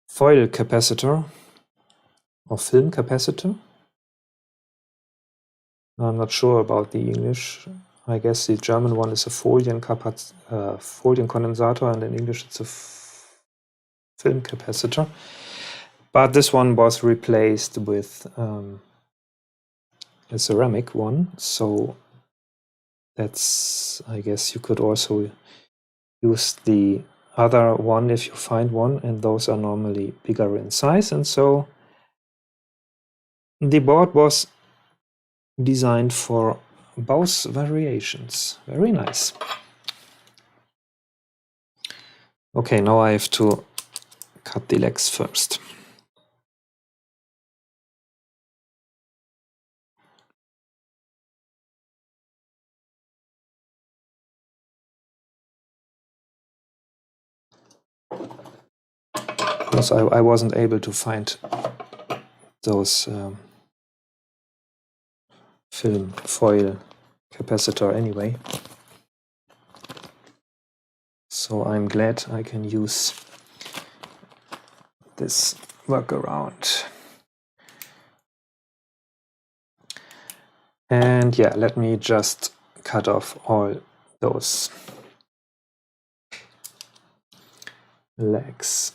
foil capacitor or film capacitor. I'm not sure about the English. I guess the German one is a Folienkondensator, and in English it's a film capacitor. But this one was replaced with a ceramic one, so that's, I guess you could also use the other one if you find one, and those are normally bigger in size. And so the board was designed for both variations. Very nice. Okay, now I have to cut the legs first. because I wasn't able to find those film foil capacitor anyway. So I'm glad I can use this workaround. And yeah, let me just cut off all those legs.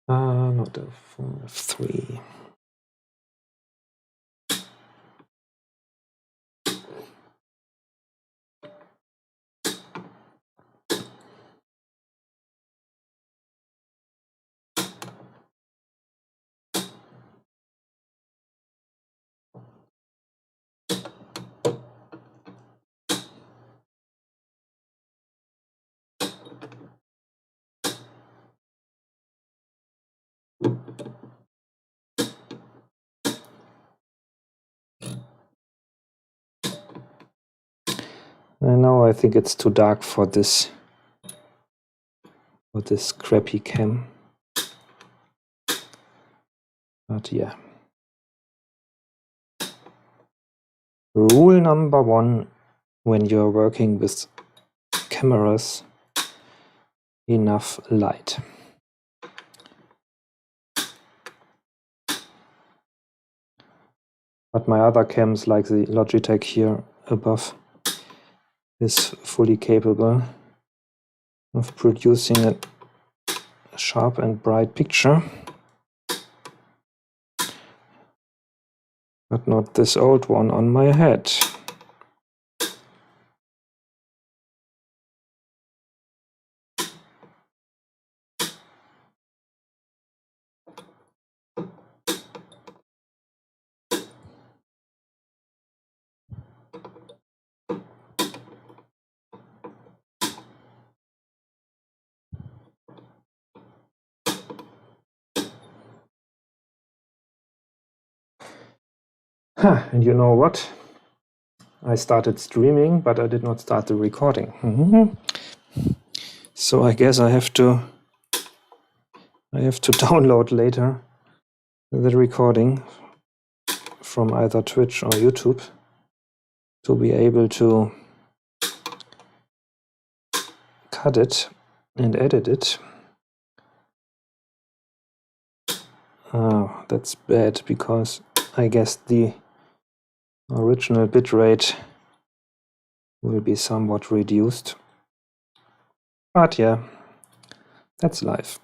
Not a F3. And now I think it's too dark for this crappy cam. But yeah. Rule number 1 when you're working with cameras: enough light. But my other cams, like the Logitech here above, is fully capable of producing a sharp and bright picture. But not this old one on my head. And you know what? I started streaming, but I did not start the recording. So I guess I have to download later the recording from either Twitch or YouTube to be able to cut it and edit it. Oh, that's bad, because I guess the original bitrate will be somewhat reduced. But yeah, that's life.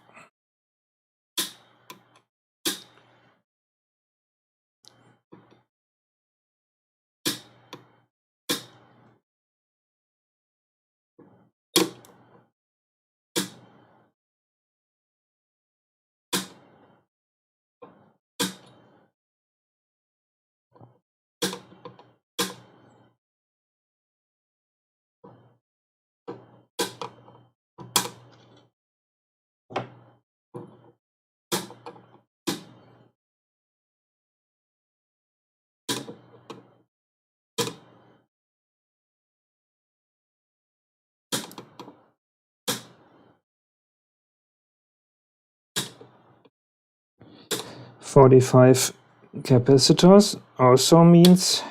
"45 capacitors" also means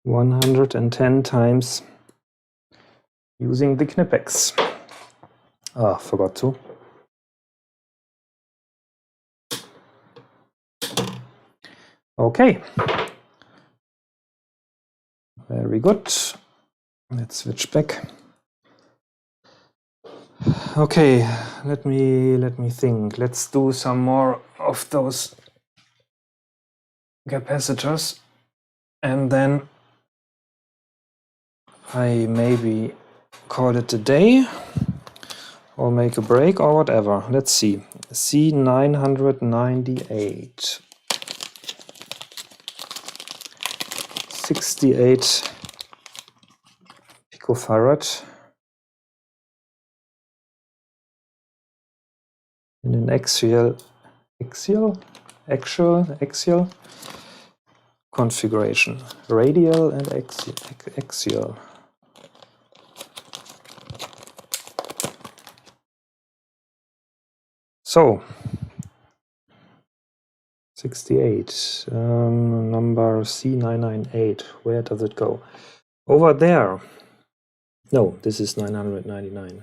110 times using the Knipex. Forgot to. Okay. Very good. Let's switch back. Okay, let me think. Let's do some more of those capacitors, and then I maybe call it a day or make a break or whatever. Let's see. C998. 68 picofarad in an axial configuration, radial and axial. So 68, number C998, where does it go? Over there. No, this is 999.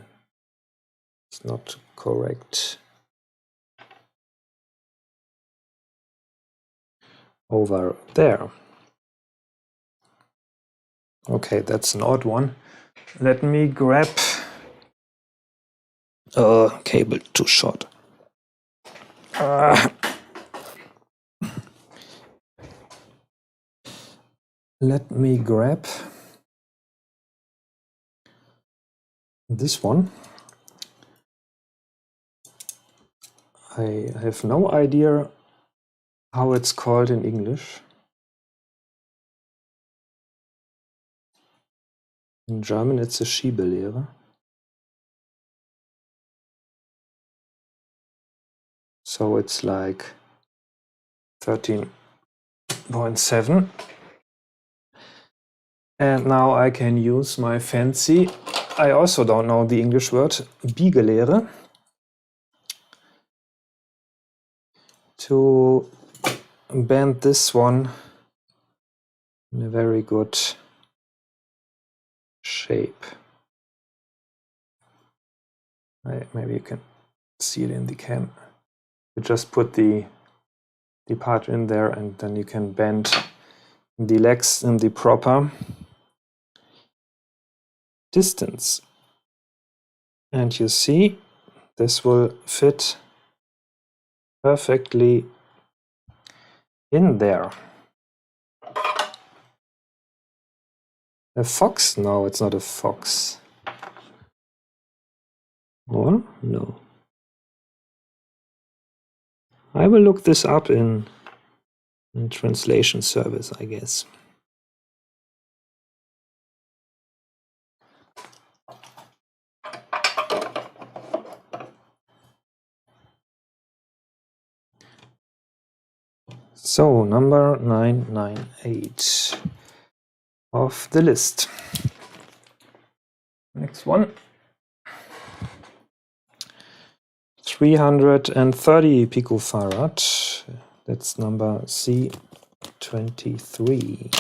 It's not correct. Over there. Okay, that's an odd one. Let me grab cable too short. Let me grab this one. I have no idea how it's called in English. In German it's a Schiebelehre. So it's like 13.7. And now I can use my fancy, I also don't know the English word, Biegelehre, to bend this one in a very good shape. Maybe you can see it in the cam. You just put the part in there and then you can bend the legs in the proper distance. And you see, this will fit perfectly in there. A fox? No, it's not a fox. Or? No. I will look this up in translation service, I guess. So, number 998 of the list. Next one. 330 picofarad. That's number C23.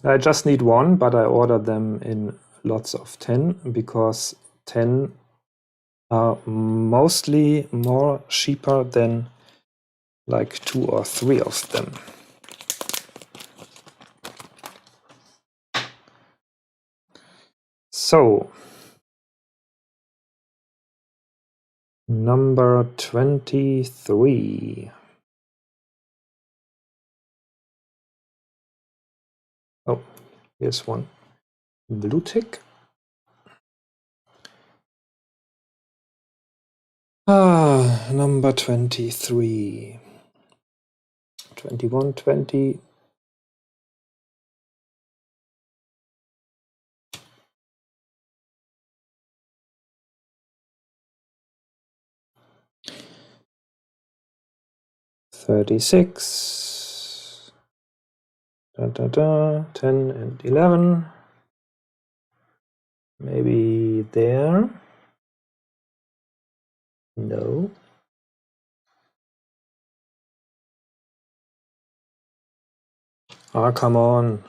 I just need one, but I ordered them in lots of 10 because 10 are mostly more cheaper than like 2 or 3 of them. So, number 23. Oh, here's one blue tick. Number 23. 21, 20. $36. 10 and 11. Maybe there. No. Ah, come on.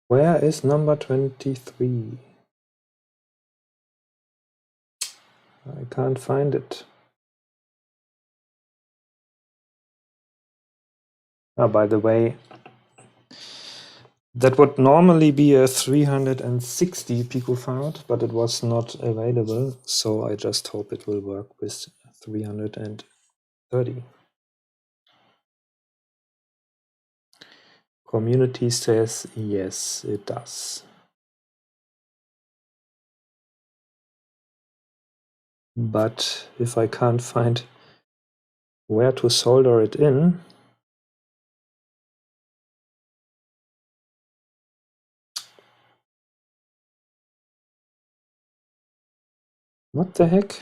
Where is number 23? I can't find it. By the way, that would normally be a 360 picofarad, but it was not available, so I just hope it will work with 330. Community says yes, it does. But if I can't find where to solder it in, What the heck?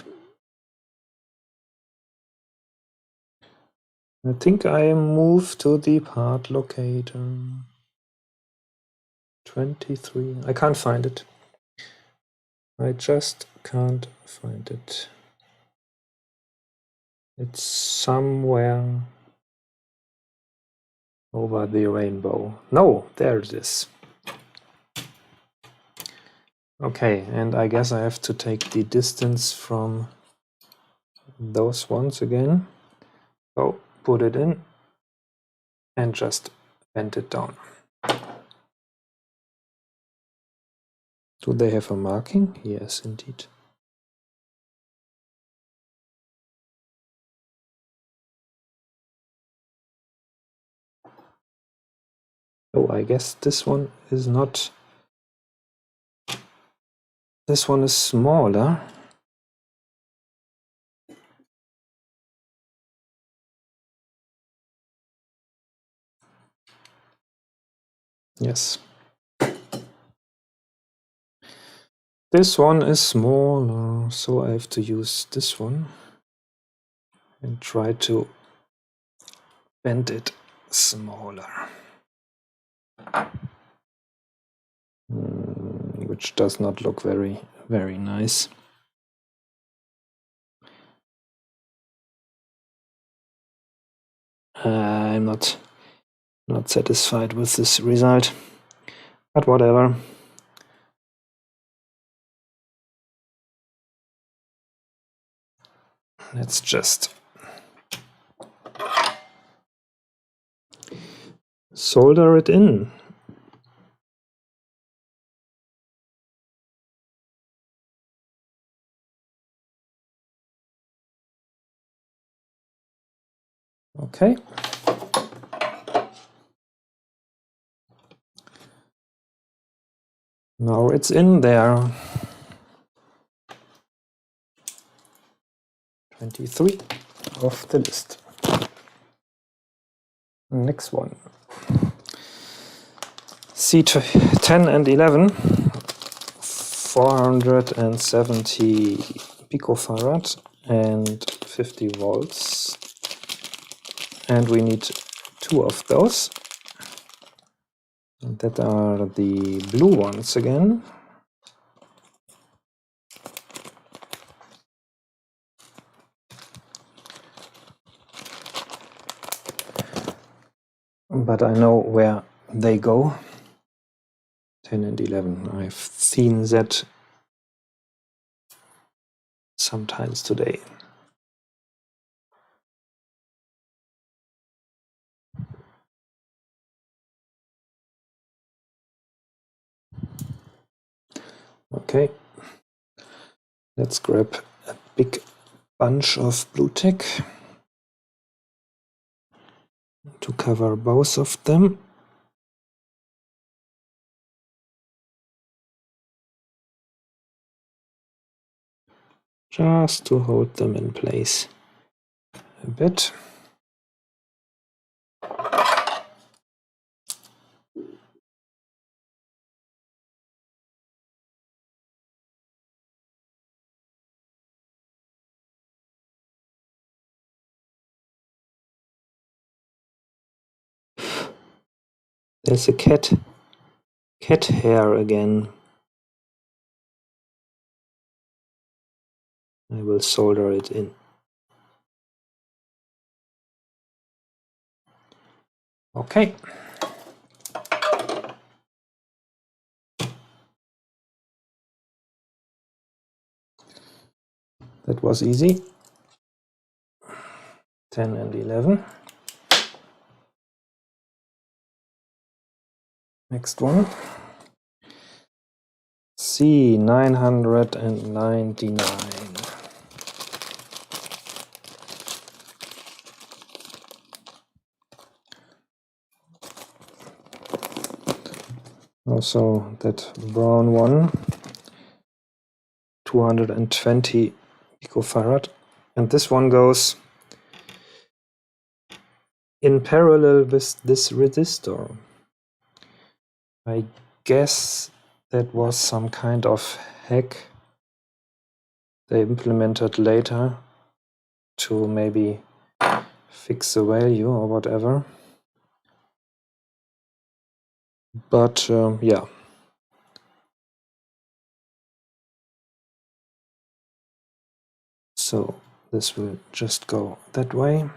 I think I moved to the part locator. 23. I can't find it. I just can't find it. It's somewhere over the rainbow. No, there it is. Okay, and I guess I have to take the distance from those ones again. So put it in and just bend it down. Do they have a marking? Yes, indeed. Oh, I guess this one is not. This one is smaller. Yes. This one is smaller, so I have to use this one and try to bend it smaller. Which does not look very, very nice. I'm not satisfied with this result, but whatever. Let's just solder it in. Okay. Now it's in there. 23 of the list. Next one. C10 and 11. 470 picofarad and 50 volts. And we need two of those. And that are the blue ones again. But I know where they go. 10 and 11. I've seen that sometimes today. Okay, let's grab a big bunch of blue tack to cover both of them. Just to hold them in place a bit. There's a cat hair again. I will solder it in. Okay. That was easy. 10 and 11. Next one. C999. Also that brown one, 220 picofarad, and this one goes in parallel with this resistor. I guess that was some kind of hack they implemented later to maybe fix the value or whatever. But yeah. So this will just go that way.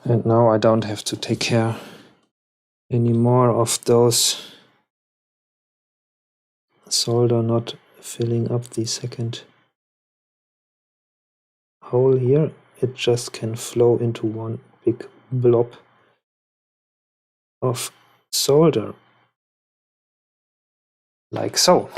And now I don't have to take care anymore of those solder not filling up the second hole here. It just can flow into one big blob of solder, like so.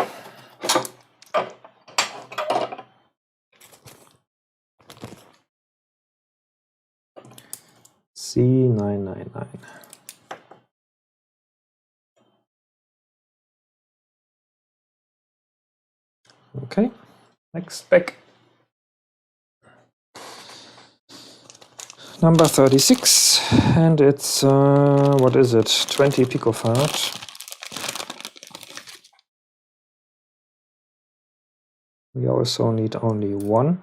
C999. Okay, next back. Number 36, and it's, what is it, 20 picofarad. We also need only one.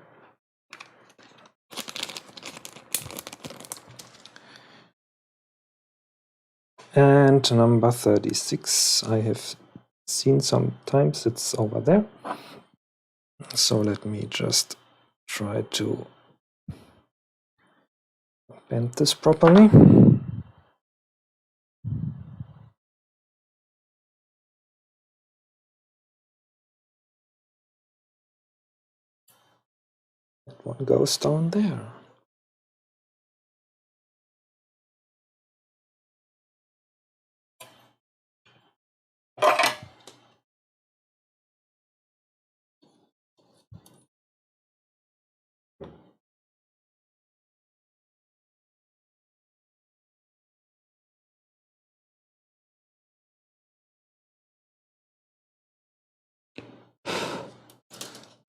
And number 36, I have seen sometimes it's over there. So let me just try to bend this properly. That one goes down there.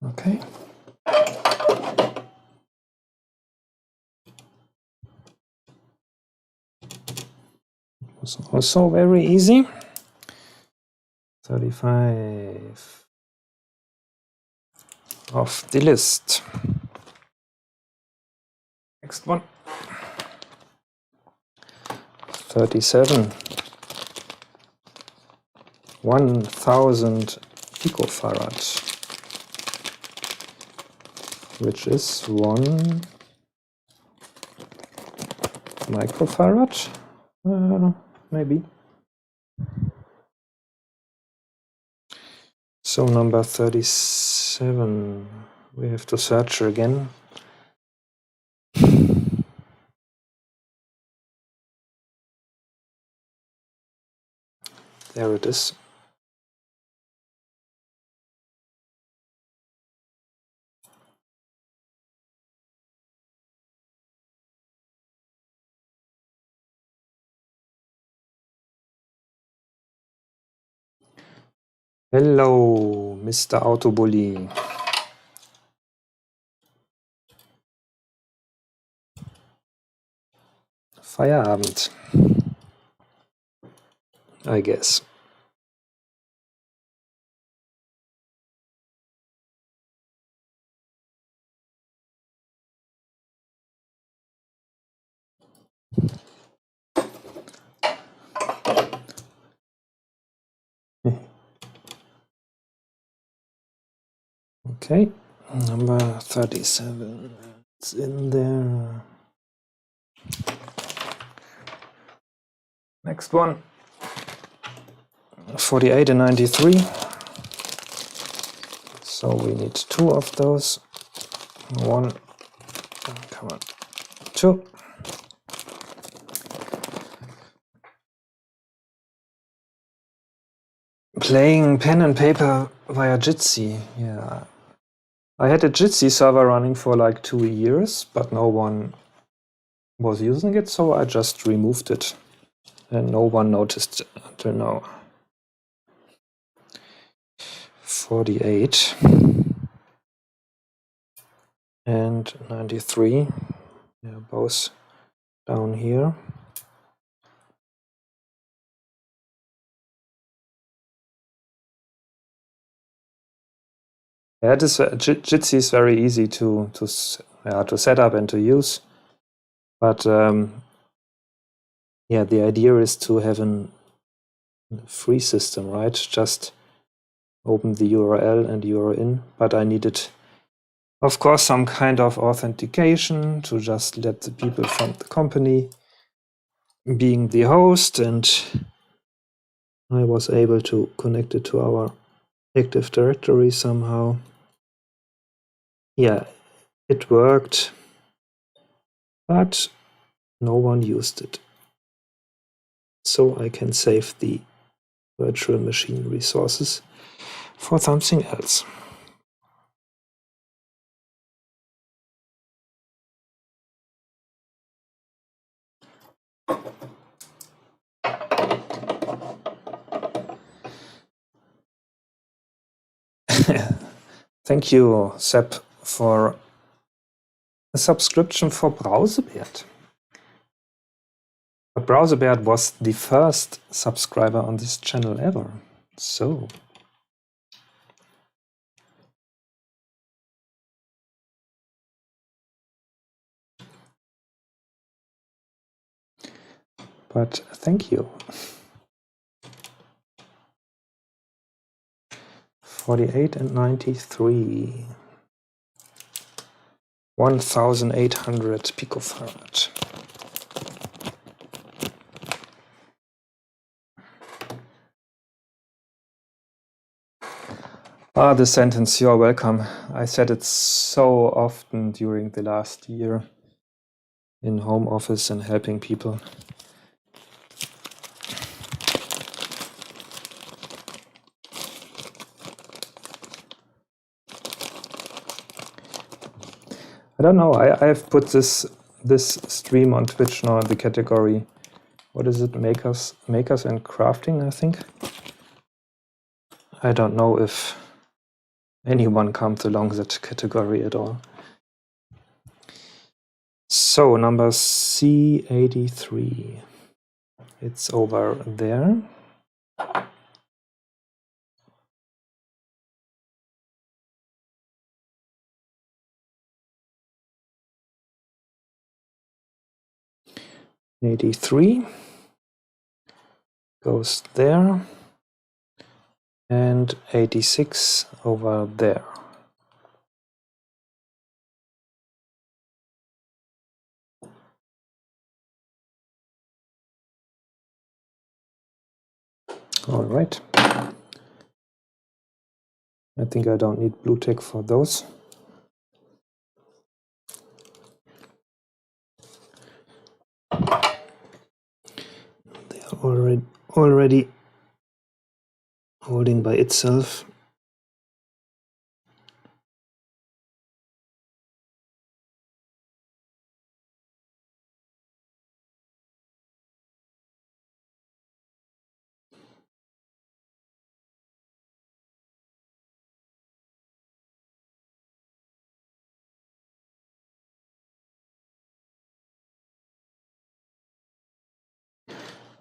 Okay. Was also very easy. 35 of the list. Next one. 37. 1000 picofarad, which is 1 microfarad, maybe. So number 37, we have to search again. There it is. Hello, Mr. Autobully. Feierabend, I guess. Okay, number 37. It's in there. Next one. 48 and 93. So we need 2 of those. 1, come on, 2. Playing pen and paper via Jitsi, yeah. I had a Jitsi server running for like 2 years, but no one was using it, so I just removed it. And no one noticed it until now. 48 and 93, yeah, both down here. Yeah, this Jitsi is very easy to set up and to use, but yeah, the idea is to have a free system, right? Just open the URL and you're in. But I needed, of course, some kind of authentication to just let the people from the company being the host, and I was able to connect it to our Active Directory somehow. Yeah, it worked, but no one used it. So I can save the virtual machine resources for something else. Thank you, Sepp, for a subscription for Brausebert. But Brausebert was the first subscriber on this channel ever. So but thank you. 48 and 93. 1800 picofarad. Ah, the sentence, you're welcome. I said it so often during the last year in home office and helping people. I don't know, I've put this stream on Twitch now in the category, what is it, makers and crafting, I think. I don't know if anyone comes along that category at all. So number C83, it's over there. '83 goes there, and 86 over there. All right. I think I don't need blue tick for those. They are already holding by itself.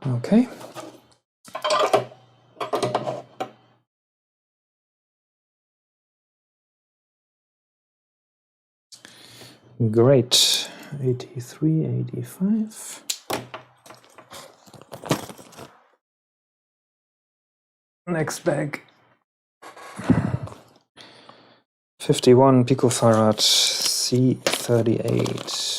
Okay. Great. 83, 85. Next bag. 51 picofarad C38.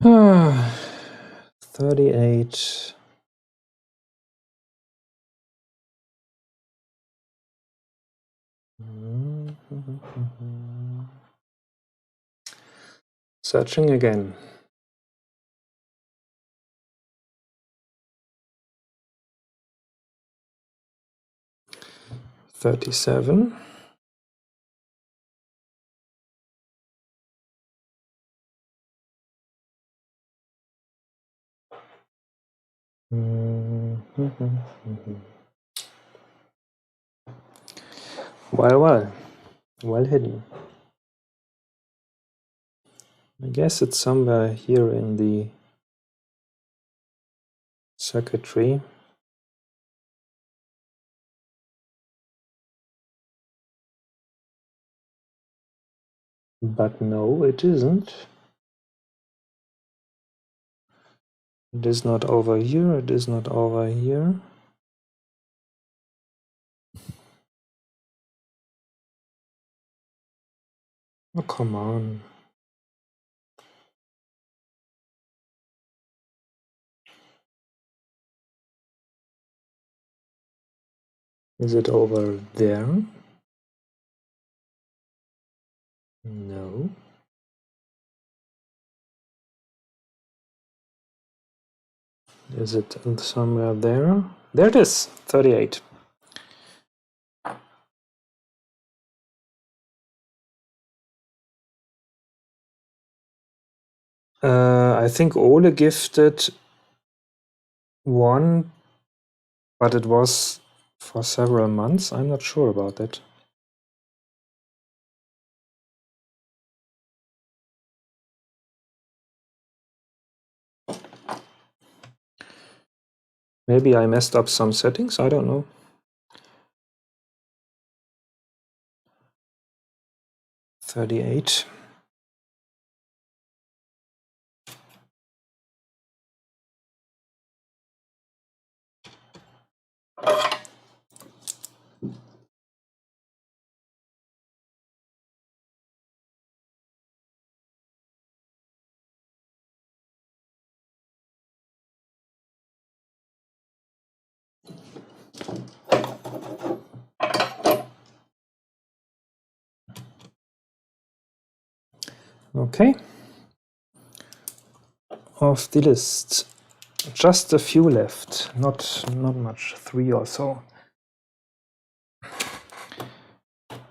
Ah, 38. Searching again. 37. Well hidden. I guess it's somewhere here in the circuitry. But no, it isn't. It is not over here, it is not over here. Oh, come on. Is it over there? No. Is it somewhere there? There it is, 38. I think Ole gifted one, but it was for several months. I'm not sure about that. Maybe I messed up some settings, I don't know. $38. Okay. Off the list. Just a few left, not much, 3 or so.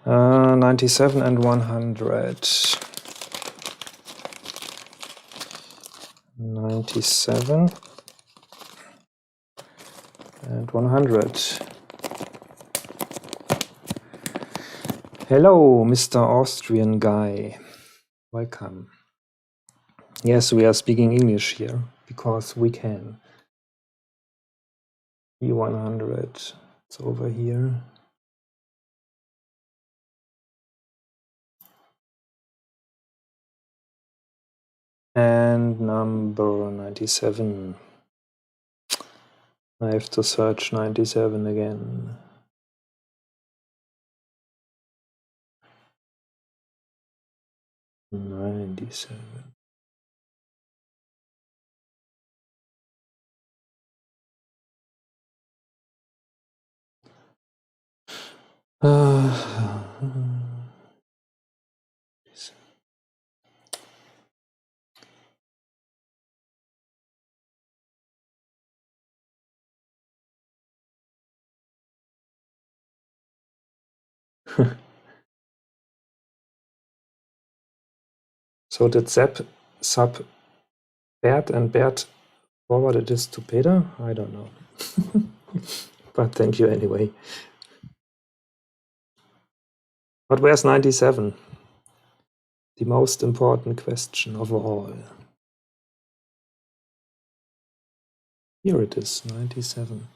97 and 100. 97 and 100. Hello, Mr. Austrian guy. Welcome. Yes, we are speaking English here because we can. E100, it's over here. And number 97. I have to search 97 again. $97. So did Zap sub Bert and Bert forwarded this to Peter? I don't know. But thank you anyway. But where's 97? The most important question of all. Here it is, 97.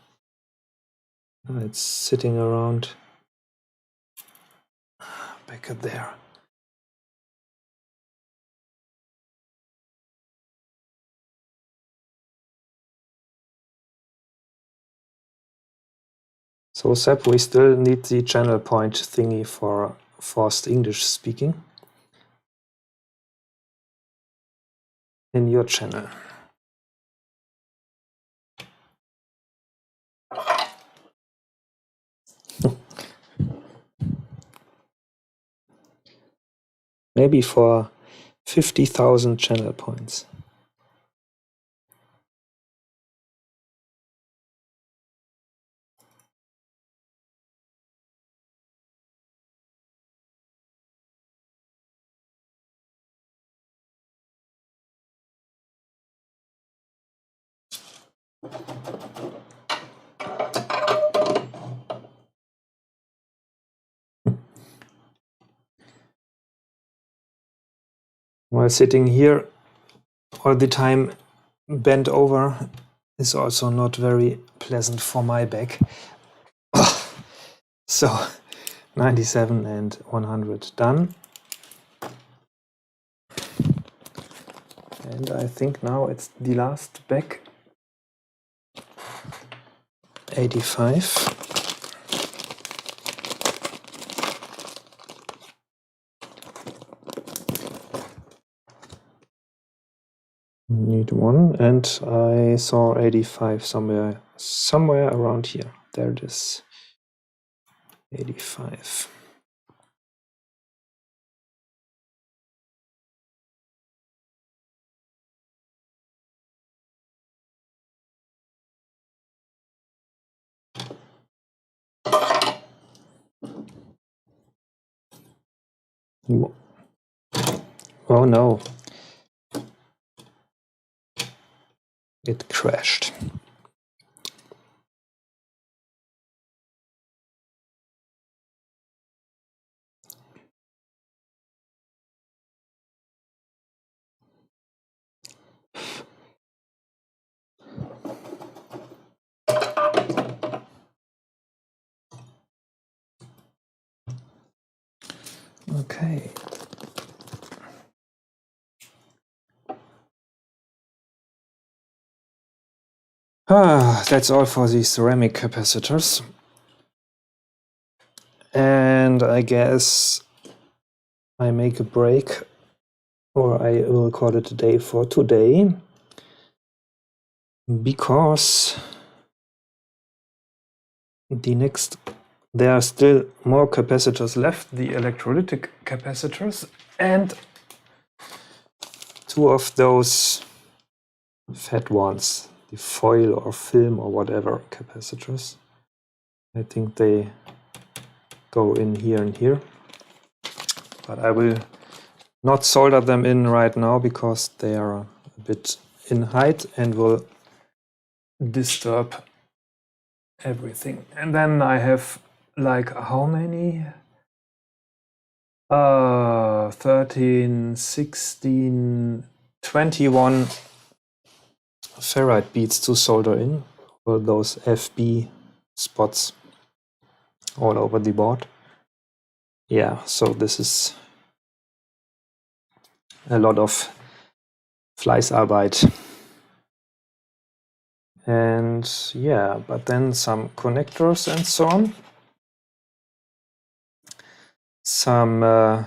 It's sitting around back up there. So Seb, we still need the channel point thingy for forced English speaking in your channel. Maybe for 50,000 channel points. While sitting here all the time bent over is also not very pleasant for my back. So 97 and 100 done. And I think now it's the last back. 85. Need one, and I saw 85 somewhere around here. There it is. 85. Oh no. It crashed. Okay. That's all for the ceramic capacitors. And I guess I make a break, or I will call it a day for today, because there are still more capacitors left, the electrolytic capacitors, and two of those fat ones, the foil or film or whatever capacitors. I think they go in here and here, but I will not solder them in right now because they are a bit in height and will disturb everything. And then I have like how many? 13, 16, 21 ferrite beads to solder in, all those FB spots all over the board. Yeah, so this is a lot of Fleißarbeit. And yeah, but then some connectors and so on. Some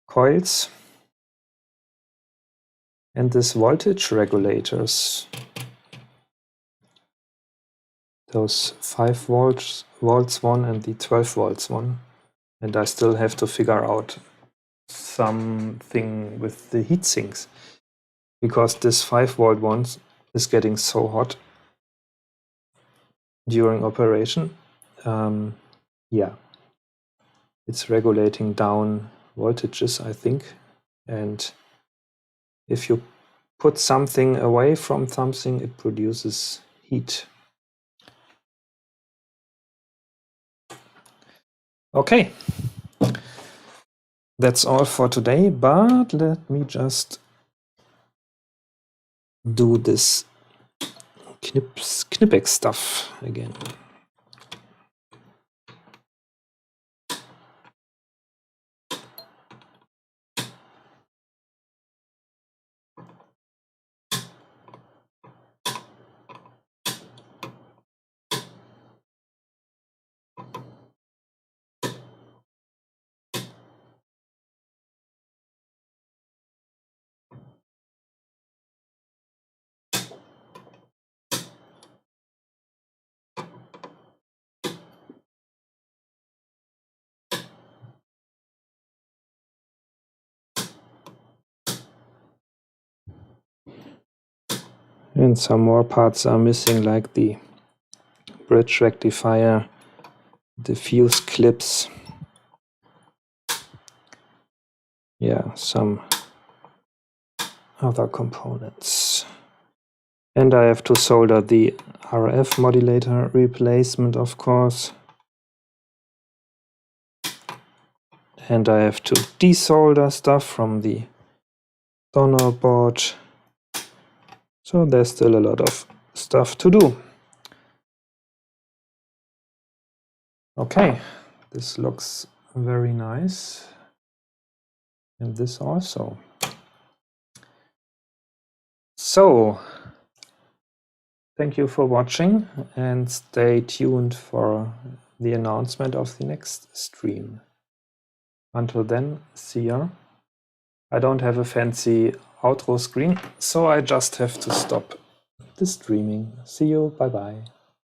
coils. And this voltage regulators. Those 5 volts one and the 12 volts one. And I still have to figure out something with the heat sinks, because this 5-volt one is getting so hot during operation. Yeah, it's regulating down voltages, I think. And if you put something away from something, it produces heat. Okay, that's all for today, but let me just do this Knipex stuff again. And some more parts are missing, like the bridge rectifier, the fuse clips. Yeah, some other components. And I have to solder the RF modulator replacement, of course. And I have to desolder stuff from the donor board. So there's still a lot of stuff to do. Okay, this looks very nice. And this also. So, thank you for watching and stay tuned for the announcement of the next stream. Until then, see ya. I don't have a fancy outro screen, so I just have to stop the streaming. See you, bye bye.